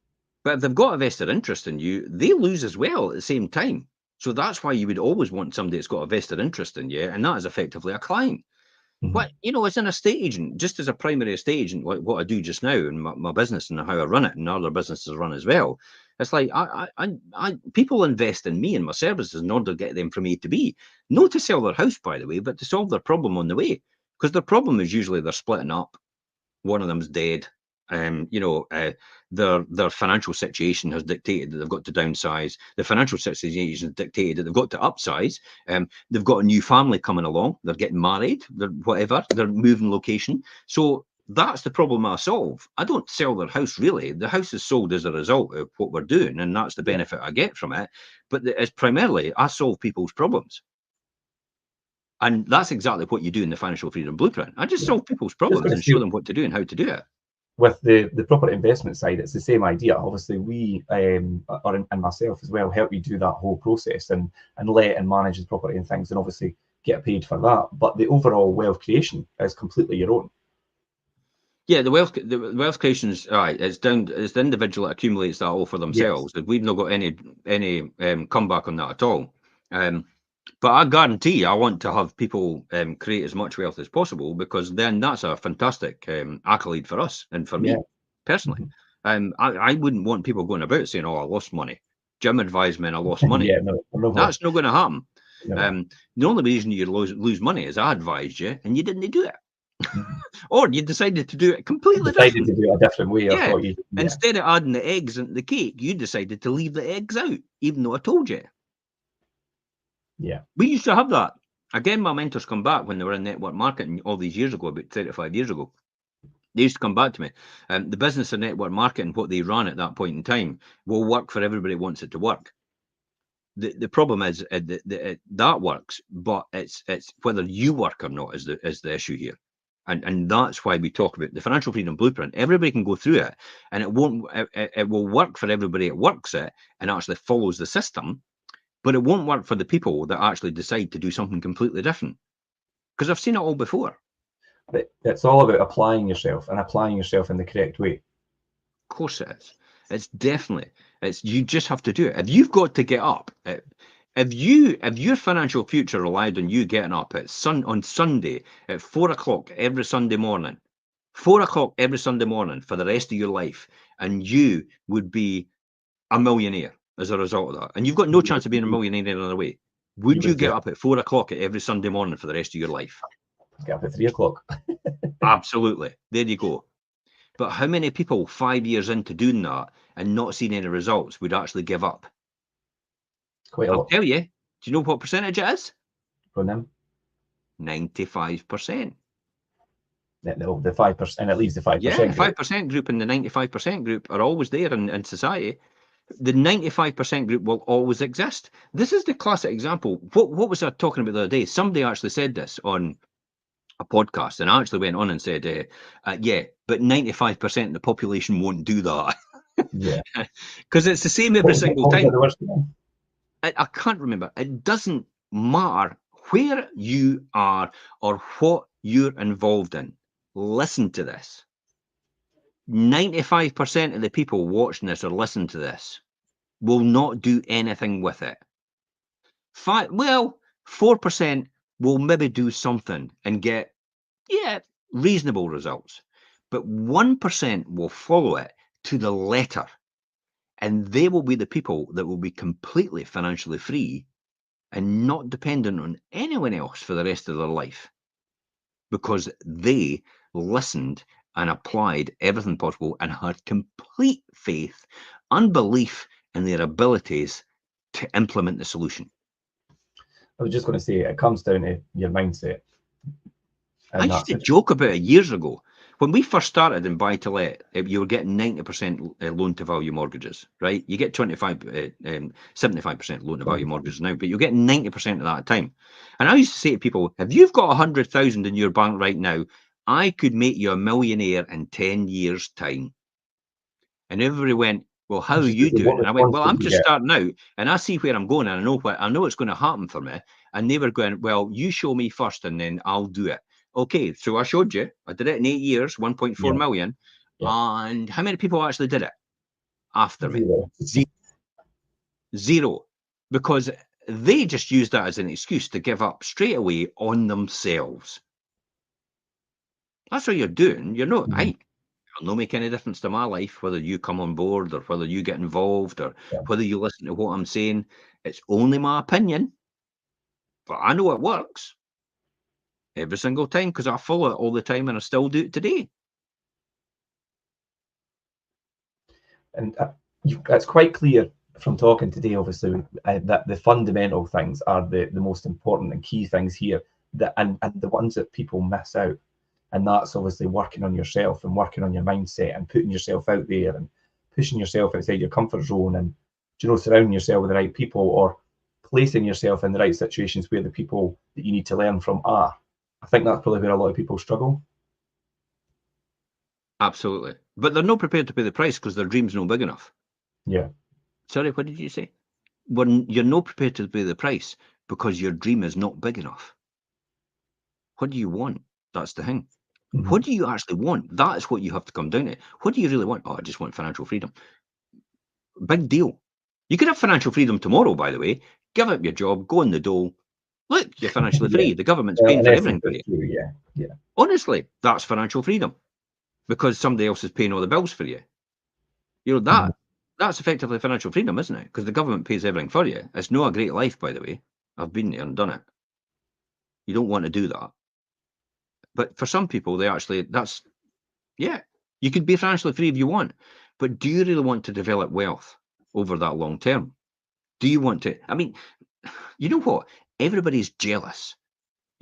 But if they've got a vested interest in you, they lose as well at the same time. So that's why you would always want somebody that's got a vested interest in you, and that is effectively a client. Mhm. What, as an estate agent, just as a primary estate agent, like what I do just now in my business and how I run it, and other businesses run as well, it's like people invest in me and my services in order to get them from A to B, not to sell their house, by the way, but to solve their problem on the way. Because their problem is usually they're splitting up, one of them's dead. Their financial situation has dictated that they've got to downsize. The financial situation has dictated that they've got to upsize. They've got a new family coming along. They're getting married. They're moving location. So that's the problem I solve. I don't sell their house, really. The house is sold as a result of what we're doing, and that's the benefit I get from it. But it's primarily I solve people's problems. And that's exactly what you do in the Financial Freedom Blueprint. I just solve people's problems and show them what to do and how to do it. With the property investment side, it's the same idea. Obviously, we and myself as well help you do that whole process and let and manage the property and things, and obviously get paid for that. But the overall wealth creation is completely your own. Yeah, the wealth creation is right. It's the individual that accumulates that all for themselves. Yes. We've not got any comeback on that at all. But I guarantee I want to have people create as much wealth as possible, because then that's a fantastic accolade for us and for me personally. Mm-hmm. I wouldn't want people going about saying, "Oh, I lost money. Jim advised me and I lost money." That's not going to happen. No. The only reason you lose money is I advised you and you didn't do it. Mm-hmm. Or you decided to do it completely different. To do it a different way. Yeah. Instead of adding the eggs into the cake, you decided to leave the eggs out, even though I told you. Yeah. We used to have that. Again, my mentors come back when they were in network marketing all these years ago, about 35 years ago. They used to come back to me. The business of network marketing, what they ran at that point in time, will work for everybody who wants it to work. The problem is that works, but it's whether you work or not is the issue here. And that's why we talk about the Financial Freedom Blueprint. Everybody can go through it, and it will work for everybody that works it and actually follows the system. But it won't work for the people that actually decide to do something completely different. Because I've seen it all before. But it's all about applying yourself and applying yourself in the correct way. Of course it is. It's definitely. You just have to do it. If you've got to get up, if your financial future relied on you getting up on Sunday at 4 o'clock every Sunday morning, 4 o'clock every Sunday morning for the rest of your life, and you would be a millionaire as a result of that, and you've got no chance of being a millionaire in another way, would you get up at 4 o'clock every Sunday morning for the rest of your life? Get up at 3 o'clock. Absolutely. There you go. But how many people 5 years into doing that and not seeing any results would actually give up? Quite a lot. I'll tell you. Do you know what percentage it is? From them? 95%. No, the 5%, and at least the 5%. Yeah, the 5% group and the 95% group are always there in society. The 95% group will always exist. This is the classic example. What was I talking about the other day? Somebody actually said this on a podcast, and I actually went on and said, yeah, but 95% of the population won't do that. Yeah. Because it's the same every single time. I can't remember. It doesn't matter where you are or what you're involved in, listen to this. 95% of the people watching this or listening to this will not do anything with it. 4% will maybe do something and get, reasonable results. But 1% will follow it to the letter. And they will be the people that will be completely financially free and not dependent on anyone else for the rest of their life, because they listened and applied everything possible and had complete faith and belief in their abilities to implement the solution. I was just going to say, it comes down to your mindset. I used to joke about it years ago. When we first started in buy-to-let, you were getting 90% loan-to-value mortgages, right? You get 75% loan-to-value mortgages now, but you're getting 90% of that at time. And I used to say to people, if you've got 100,000 in your bank right now, I could make you a millionaire in 10 years' time. And everybody went, well, how are you doing? And I went, well, I'm just starting out, and I see where I'm going, and I know it's going to happen for me. And they were going, well, you show me first, and then I'll do it. Okay, so I showed you. I did it in 8 years, 1.4 million. Yeah. And how many people actually did it after me? Zero. Because they just used that as an excuse to give up straight away on themselves. That's what you're doing. You're not, it'll not make any difference to my life whether you come on board or whether you get involved or whether you listen to what I'm saying. It's only my opinion, but I know it works every single time because I follow it all the time and I still do it today. And it's quite clear from talking today, obviously, that the fundamental things are the most important and key things here, and the ones that people miss out. And that's obviously working on yourself and working on your mindset and putting yourself out there and pushing yourself outside your comfort zone and, surrounding yourself with the right people or placing yourself in the right situations where the people that you need to learn from are. I think that's probably where a lot of people struggle. Absolutely. But they're not prepared to pay the price because their dream's not big enough. Yeah. Sorry, what did you say? When you're not prepared to pay the price because your dream is not big enough. What do you want? That's the thing. What do you actually want? That is what you have to come down to. What do you really want? Oh, I just want financial freedom. Big deal. You could have financial freedom tomorrow, by the way. Give up your job, go in the dole. Look, you're financially free. The government's paying for everything for you. Yeah. Honestly, that's financial freedom because somebody else is paying all the bills for you. That's effectively financial freedom, isn't it? Because the government pays everything for you. It's not a great life, by the way. I've been there and done it. You don't want to do that. But for some people, you could be financially free if you want, but do you really want to develop wealth over that long term? Do you want to? I mean, you know what? Everybody's jealous,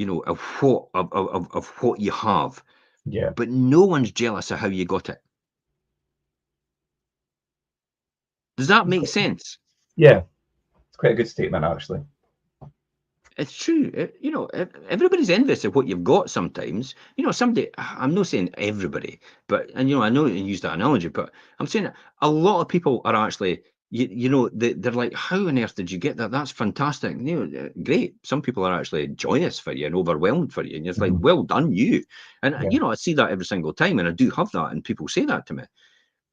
of what you have. Yeah. But no one's jealous of how you got it. Does that make sense? Yeah. It's quite a good statement, actually. It's true. Everybody's envious of what you've got sometimes. Somebody, I'm not saying everybody, but, and I know you use that analogy, but I'm saying a lot of people are actually, they're like, how on earth did you get that? That's fantastic. Great. Some people are actually joyous for you and overwhelmed for you. And it's like, well done, you. And, I see that every single time. And I do have that. And people say that to me.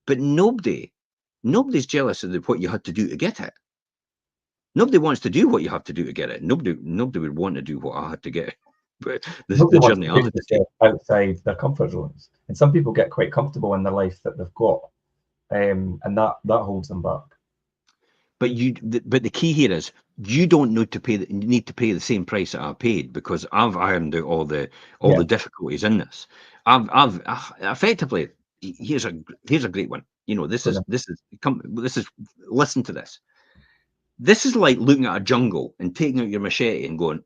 But nobody's jealous of what you had to do to get it. Nobody wants to do what you have to do to get it. Nobody would want to do what I had to get it. But the journey I had to take outside their comfort zones, and some people get quite comfortable in the life that they've got, and that holds them back. But the key here is you don't need to pay the same price that I paid because I've ironed out all the difficulties in this. I've effectively here's a great one. This is listen to this. This is like looking at a jungle and taking out your machete and going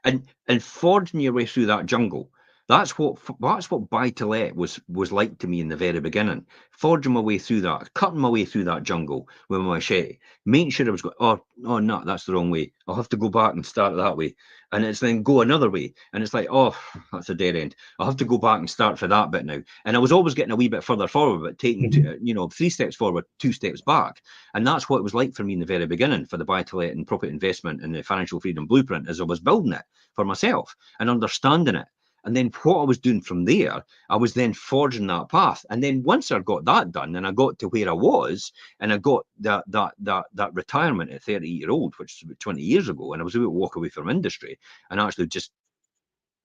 and forging your way through that jungle. That's what buy to let was like to me in the very beginning. Forging my way through that, cutting my way through that jungle with my machete, making sure I was going, oh no, that's the wrong way. I'll have to go back and start that way. And it's then go another way. And it's like, oh, that's a dead end. I'll have to go back and start for that bit now. And I was always getting a wee bit further forward, but taking you know, 3 steps forward, 2 steps back. And that's what it was like for me in the very beginning for the buy to let and property investment and the financial freedom blueprint, as I was building it for myself and understanding it. And then what I was doing from there, I was then forging that path. And then once I got that done and I got to where I was and I got that retirement at 30-year-old, which is about 20 years ago, and I was able to walk away from industry and actually just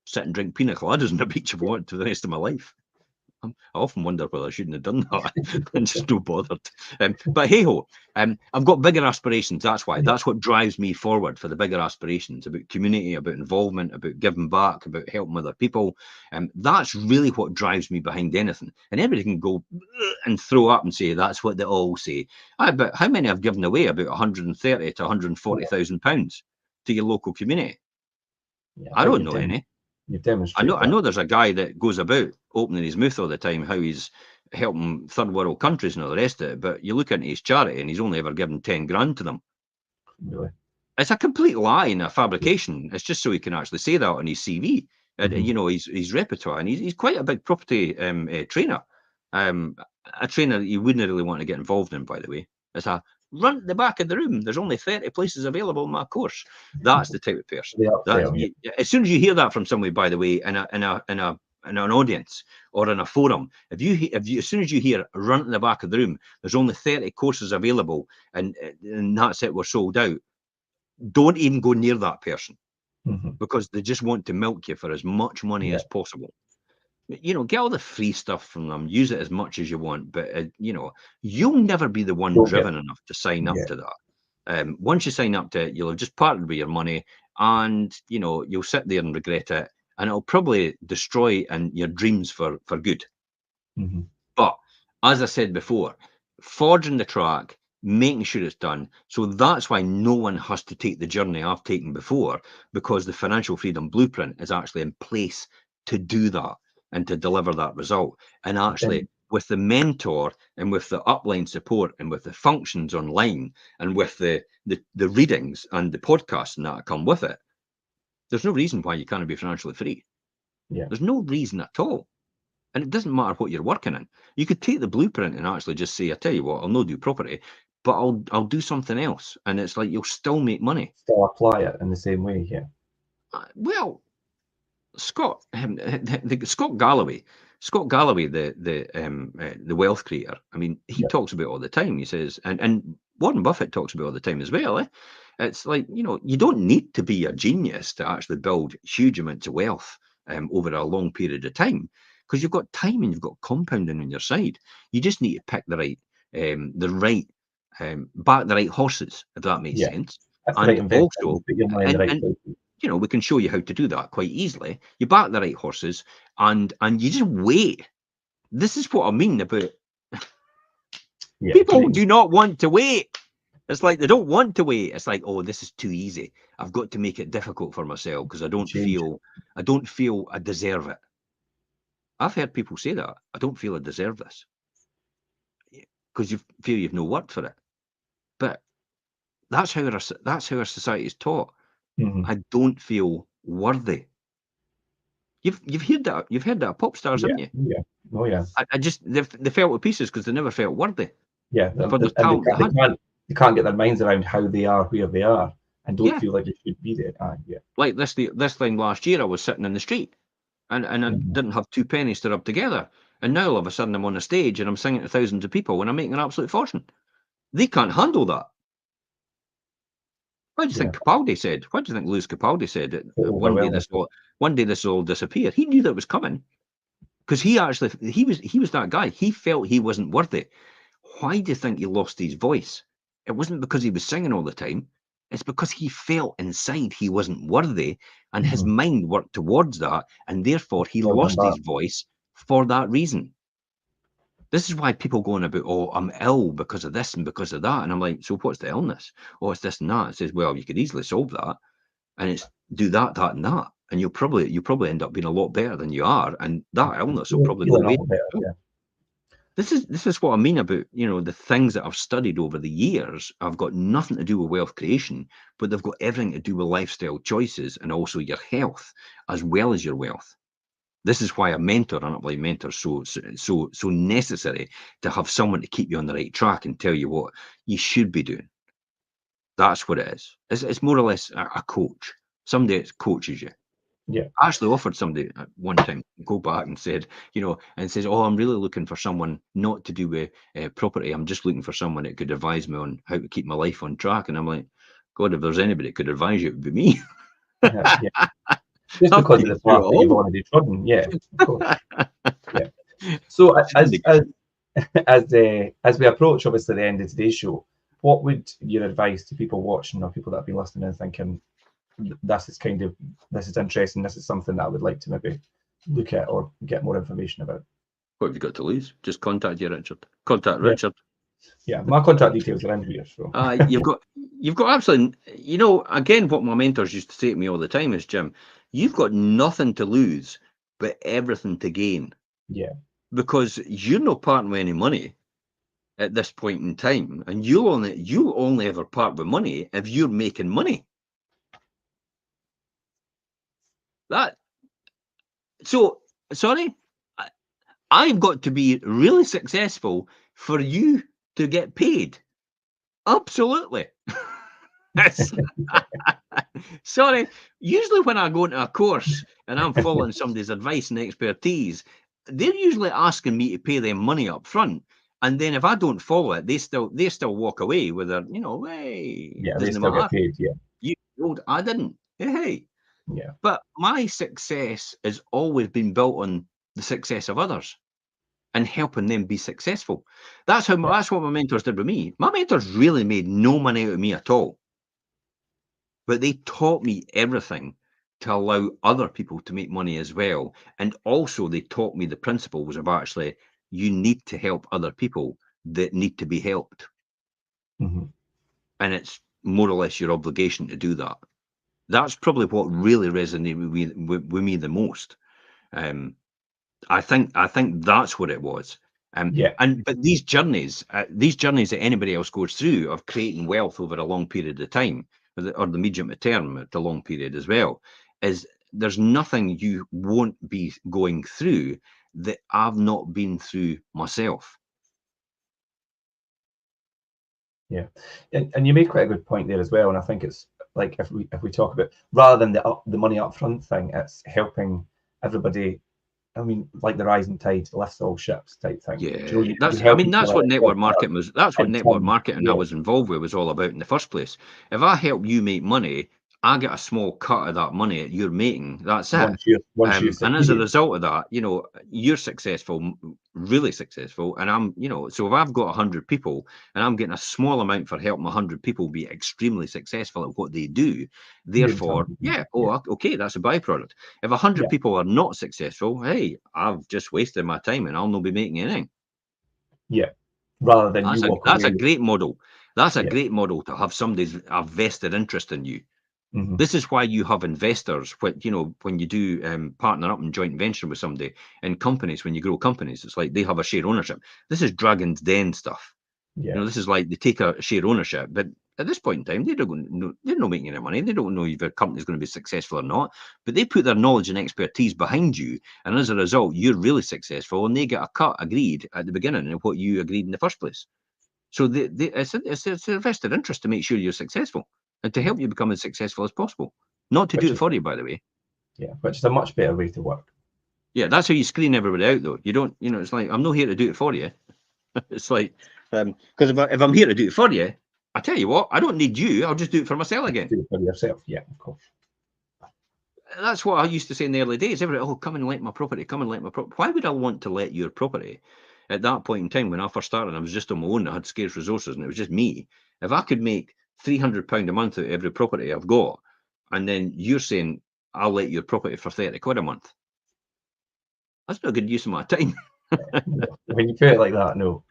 sit and drink pina coladas on the beach if I wanted to the rest of my life. I often wonder whether I shouldn't have done that and just no bothered. But hey ho, I've got bigger aspirations. That's why. That's what drives me forward for the bigger aspirations about community, about involvement, about giving back, about helping other people. That's really what drives me behind anything. And everybody can go and throw up and say that's what they all say. But how many have given away about 130 to 140,000 pounds to your local community? Yeah, I don't know any. You demonstrate. I know there's a guy that goes about opening his mouth all the time how he's helping third world countries and all the rest of it, but you look into his charity and he's only ever given 10 grand to them. Really? It's a complete lie and a fabrication. It's just so he can actually say that on his CV and you know his repertoire. And he's quite a big property trainer, a trainer that you wouldn't really want to get involved in, by the way. It's a run at the back of the room. There's only 30 places available in my course. That's the type of person. As soon as you hear that from somebody, by the way, in an audience or in a forum, if you as soon as you hear run at the back of the room, there's only 30 courses available, and that's it. We're sold out. Don't even go near that person because they just want to milk you for as much money as possible. You know, get all the free stuff from them, use it as much as you want, but you know, you'll never be the one driven enough to sign up to that. Once you sign up to it, you'll have just parted with your money, and you know, you'll sit there and regret it, and it'll probably destroy your dreams for good. But as I said before, forging the track, making sure it's done. So that's why no one has to take the journey I've taken before, because the financial freedom blueprint is actually in place to do that and to deliver that result. And actually, with the mentor and with the upline support and with the functions online and with the readings and the podcasts and that come with it, there's no reason why you can't be financially free. There's no reason at all. And it doesn't matter what you're working in. You could take the blueprint and actually just say, I tell you what, I'll not do property, but I'll do something else. And it's like, you'll still make money. Still apply it in the same way, Well, Scott Galloway, the wealth creator. I mean, he talks about it all the time. He says, and Warren Buffett talks about it all the time as well. It's like, you know, you don't need to be a genius to actually build huge amounts of wealth over a long period of time, because you've got time and you've got compounding on your side. You just need to pick back the right horses, if that makes sense. And also, you know, we can show you how to do that quite easily. You back the right horses and you just wait. This is what I mean about people do not want to wait. It's like they don't want to wait. It's like, oh, this is too easy. I've got to make it difficult for myself because I don't feel I deserve it. I've heard people say that. I don't feel I deserve this because you feel you've no worked for it. But that's how our society is taught. I don't feel worthy. You've heard that. You've heard that of pop stars, haven't you? Yeah. Oh yeah. I just they fell to pieces because they never felt worthy. Yeah. They can't get their minds around how they are where they are and don't feel like they should be there. Like this time last year, I was sitting in the street and I didn't have 2 pennies to rub together. And now all of a sudden I'm on a stage and I'm singing to thousands of people and I'm making an absolute fortune. They can't handle that. What do you think Capaldi said? What do you think Lewis Capaldi said? That one day this will all disappear. He knew that was coming because he was that guy. He felt he wasn't worthy. Why do you think he lost his voice? It wasn't because he was singing all the time. It's because he felt inside he wasn't worthy, and his mind worked towards that, and therefore he lost his voice for that reason. This is why people going about, oh, I'm ill because of this and because of that. And I'm like, so what's the illness? Oh, it's this and that. It says, well, you could easily solve that. And it's do that, that, and that. and you'll probably end up being a lot better than you are, and that illness will probably Feeling go a away. lot better, yeah. This is what I mean about, the things that I've studied over the years have got nothing to do with wealth creation, but they've got everything to do with lifestyle choices and also your health as well as your wealth. This is why a mentor, an upline mentor, is so necessary, to have someone to keep you on the right track and tell you what you should be doing. That's what it is. It's more or less a coach, somebody that coaches you. Yeah. I actually offered somebody at one time, go back and said, and says, "Oh, I'm really looking for someone not to do with property. I'm just looking for someone that could advise me on how to keep my life on track." And I'm like, God, if there's anybody that could advise you, it would be me. Yeah. Just I've because of the been through it path that you've all. already trodden, yeah, of course. Yeah. So Shouldn't as we approach obviously the end of today's show, what would your advice to people watching or people that have been listening and thinking, this is interesting, this is something that I would like to maybe look at or get more information about? What have you got to lose? Just contact you, Richard. Contact Yeah. Richard. Yeah, my contact details are in here. So You've got absolutely, again, what my mentors used to say to me all the time is, Jim, you've got nothing to lose, but everything to gain. yeah, Because you're not parting with any money at this point in time, and you'll only ever part with money if you're making money. Sorry, I've got to be really successful for you to get paid. Absolutely. Sorry, usually when I go into a course and I'm following somebody's advice and expertise, they're usually asking me to pay them money up front. And then if I don't follow it, they still walk away with their, hey, yeah, they doesn't still matter. get paid. Yeah, You told I didn't. Hey. yeah, But my success has always been built on the success of others and helping them be successful. That's what my mentors did with me. My mentors really made no money out of me at all. But they taught me everything to allow other people to make money as well. And also they taught me the principles of actually, you need to help other people that need to be helped. mm-hmm. And it's more or less your obligation to do that. That's probably what really resonated with me the most. I think that's what it was. Yeah, But these journeys that anybody else goes through of creating wealth over a long period of time, or the medium term to long period as well, is there's nothing you won't be going through that I've not been through myself. yeah, and you made quite a good point there as well. And I think it's like if we talk about, rather than the money up front thing, it's helping everybody. I mean, like the rising tide lifts all ships type thing. Yeah, You that's help each what other network marketing was. That's what in network turn. marketing I Yeah, was involved with was all about in the first place. If I help you make money, I get a small cut of that money that you're making. That's it. once you And as a succeeded. result of that, you're successful, really successful, and I'm, so if I've got 100 people and I'm getting a small amount for helping 100 people be extremely successful at what they do, You in therefore, turn. yeah, Yeah, okay, that's a byproduct. If 100 yeah, people are not successful, hey, I've just wasted my time and I'll not be making anything. yeah. Rather than you walk That's away. a great model. That's a Yeah. great model to have somebody's a vested interest in you. Mm-hmm. This is why you have investors. When you do partner up and joint venture with somebody in companies, when you grow companies, it's like they have a share ownership. This is Dragon's Den stuff. Yeah. This is like they take a share ownership, but at this point in time, they're not making any money. They don't know if their company's going to be successful or not, but they put their knowledge and expertise behind you. And as a result, you're really successful and they get a cut agreed at the beginning of what you agreed in the first place. So it's a vested interest to make sure you're successful and to help you become as successful as possible. Not to do Which it is for you, by the way. which is a much better way to work. Yeah, that's how you screen everybody out, though. You don't, it's like, I'm not here to do it for you. It's like, because if I'm here to do it for you, I tell you what, I don't need you. I'll just do it for myself again. Do it for yourself. Yeah, of course. That's what I used to say in the early days. Everybody, come and let my property. Come and let my property. Why would I want to let your property? At that point in time, when I first started, I was just on my own. I had scarce resources, and it was just me. If I could make £300 a month out of every property I've got, and then you're saying I'll let your property for 30 quid a month, that's not a good use of my time. When you put it like that, no.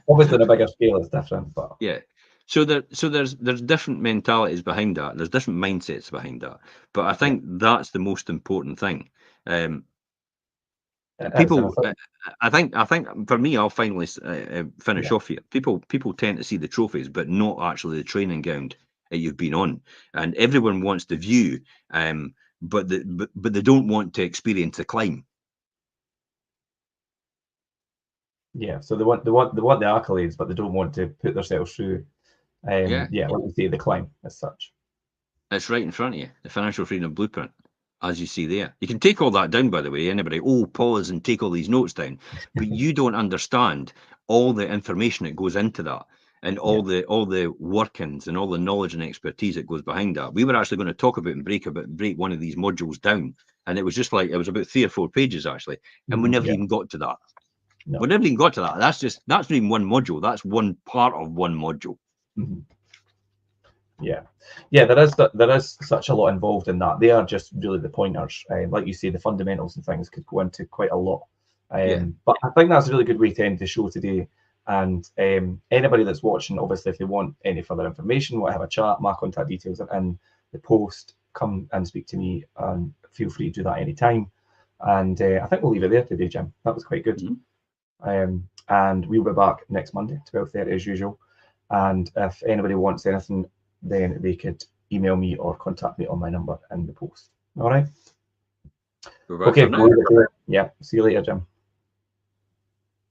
Obviously, on a bigger scale, it's different, but Yeah. So there's different mentalities behind that. There's different mindsets behind that. But I think that's the most important thing. People, I think for me, I'll finally finish off here. People tend to see the trophies, but not actually the training ground that you've been on. And everyone wants the view, but they don't want to experience the climb. Yeah, so they want the accolades, but they don't want to put themselves through. Like you say, the climb as such. It's right in front of you, the Financial Freedom Blueprint, as you see there. You can take all that down, by the way. Anybody, pause and take all these notes down. But you don't understand all the information that goes into that, and all the workings and all the knowledge and expertise that goes behind that. We were actually going to talk about and break one of these modules down, and it was just like, it was about 3 or 4 pages actually, and we never even got to that. No. We never even got to that. That's not even one module. That's one part of one module. Mm-hmm. Yeah, there is such a lot involved in that. They are just really the pointers. Like you say, the fundamentals and things could go into quite a lot. But I think that's a really good way to end the show today. And anybody that's watching, obviously, if they want any further information, want to have a chat, my contact details are in the post. Come and speak to me, and feel free to do that anytime. And I think we'll leave it there today, Jim. That was quite good. Mm-hmm. And we'll be back next Monday, 12:30 as usual. And if anybody wants anything, then they could email me or contact me on my number in the post. All right. Okay. Yeah. See you later, Jim.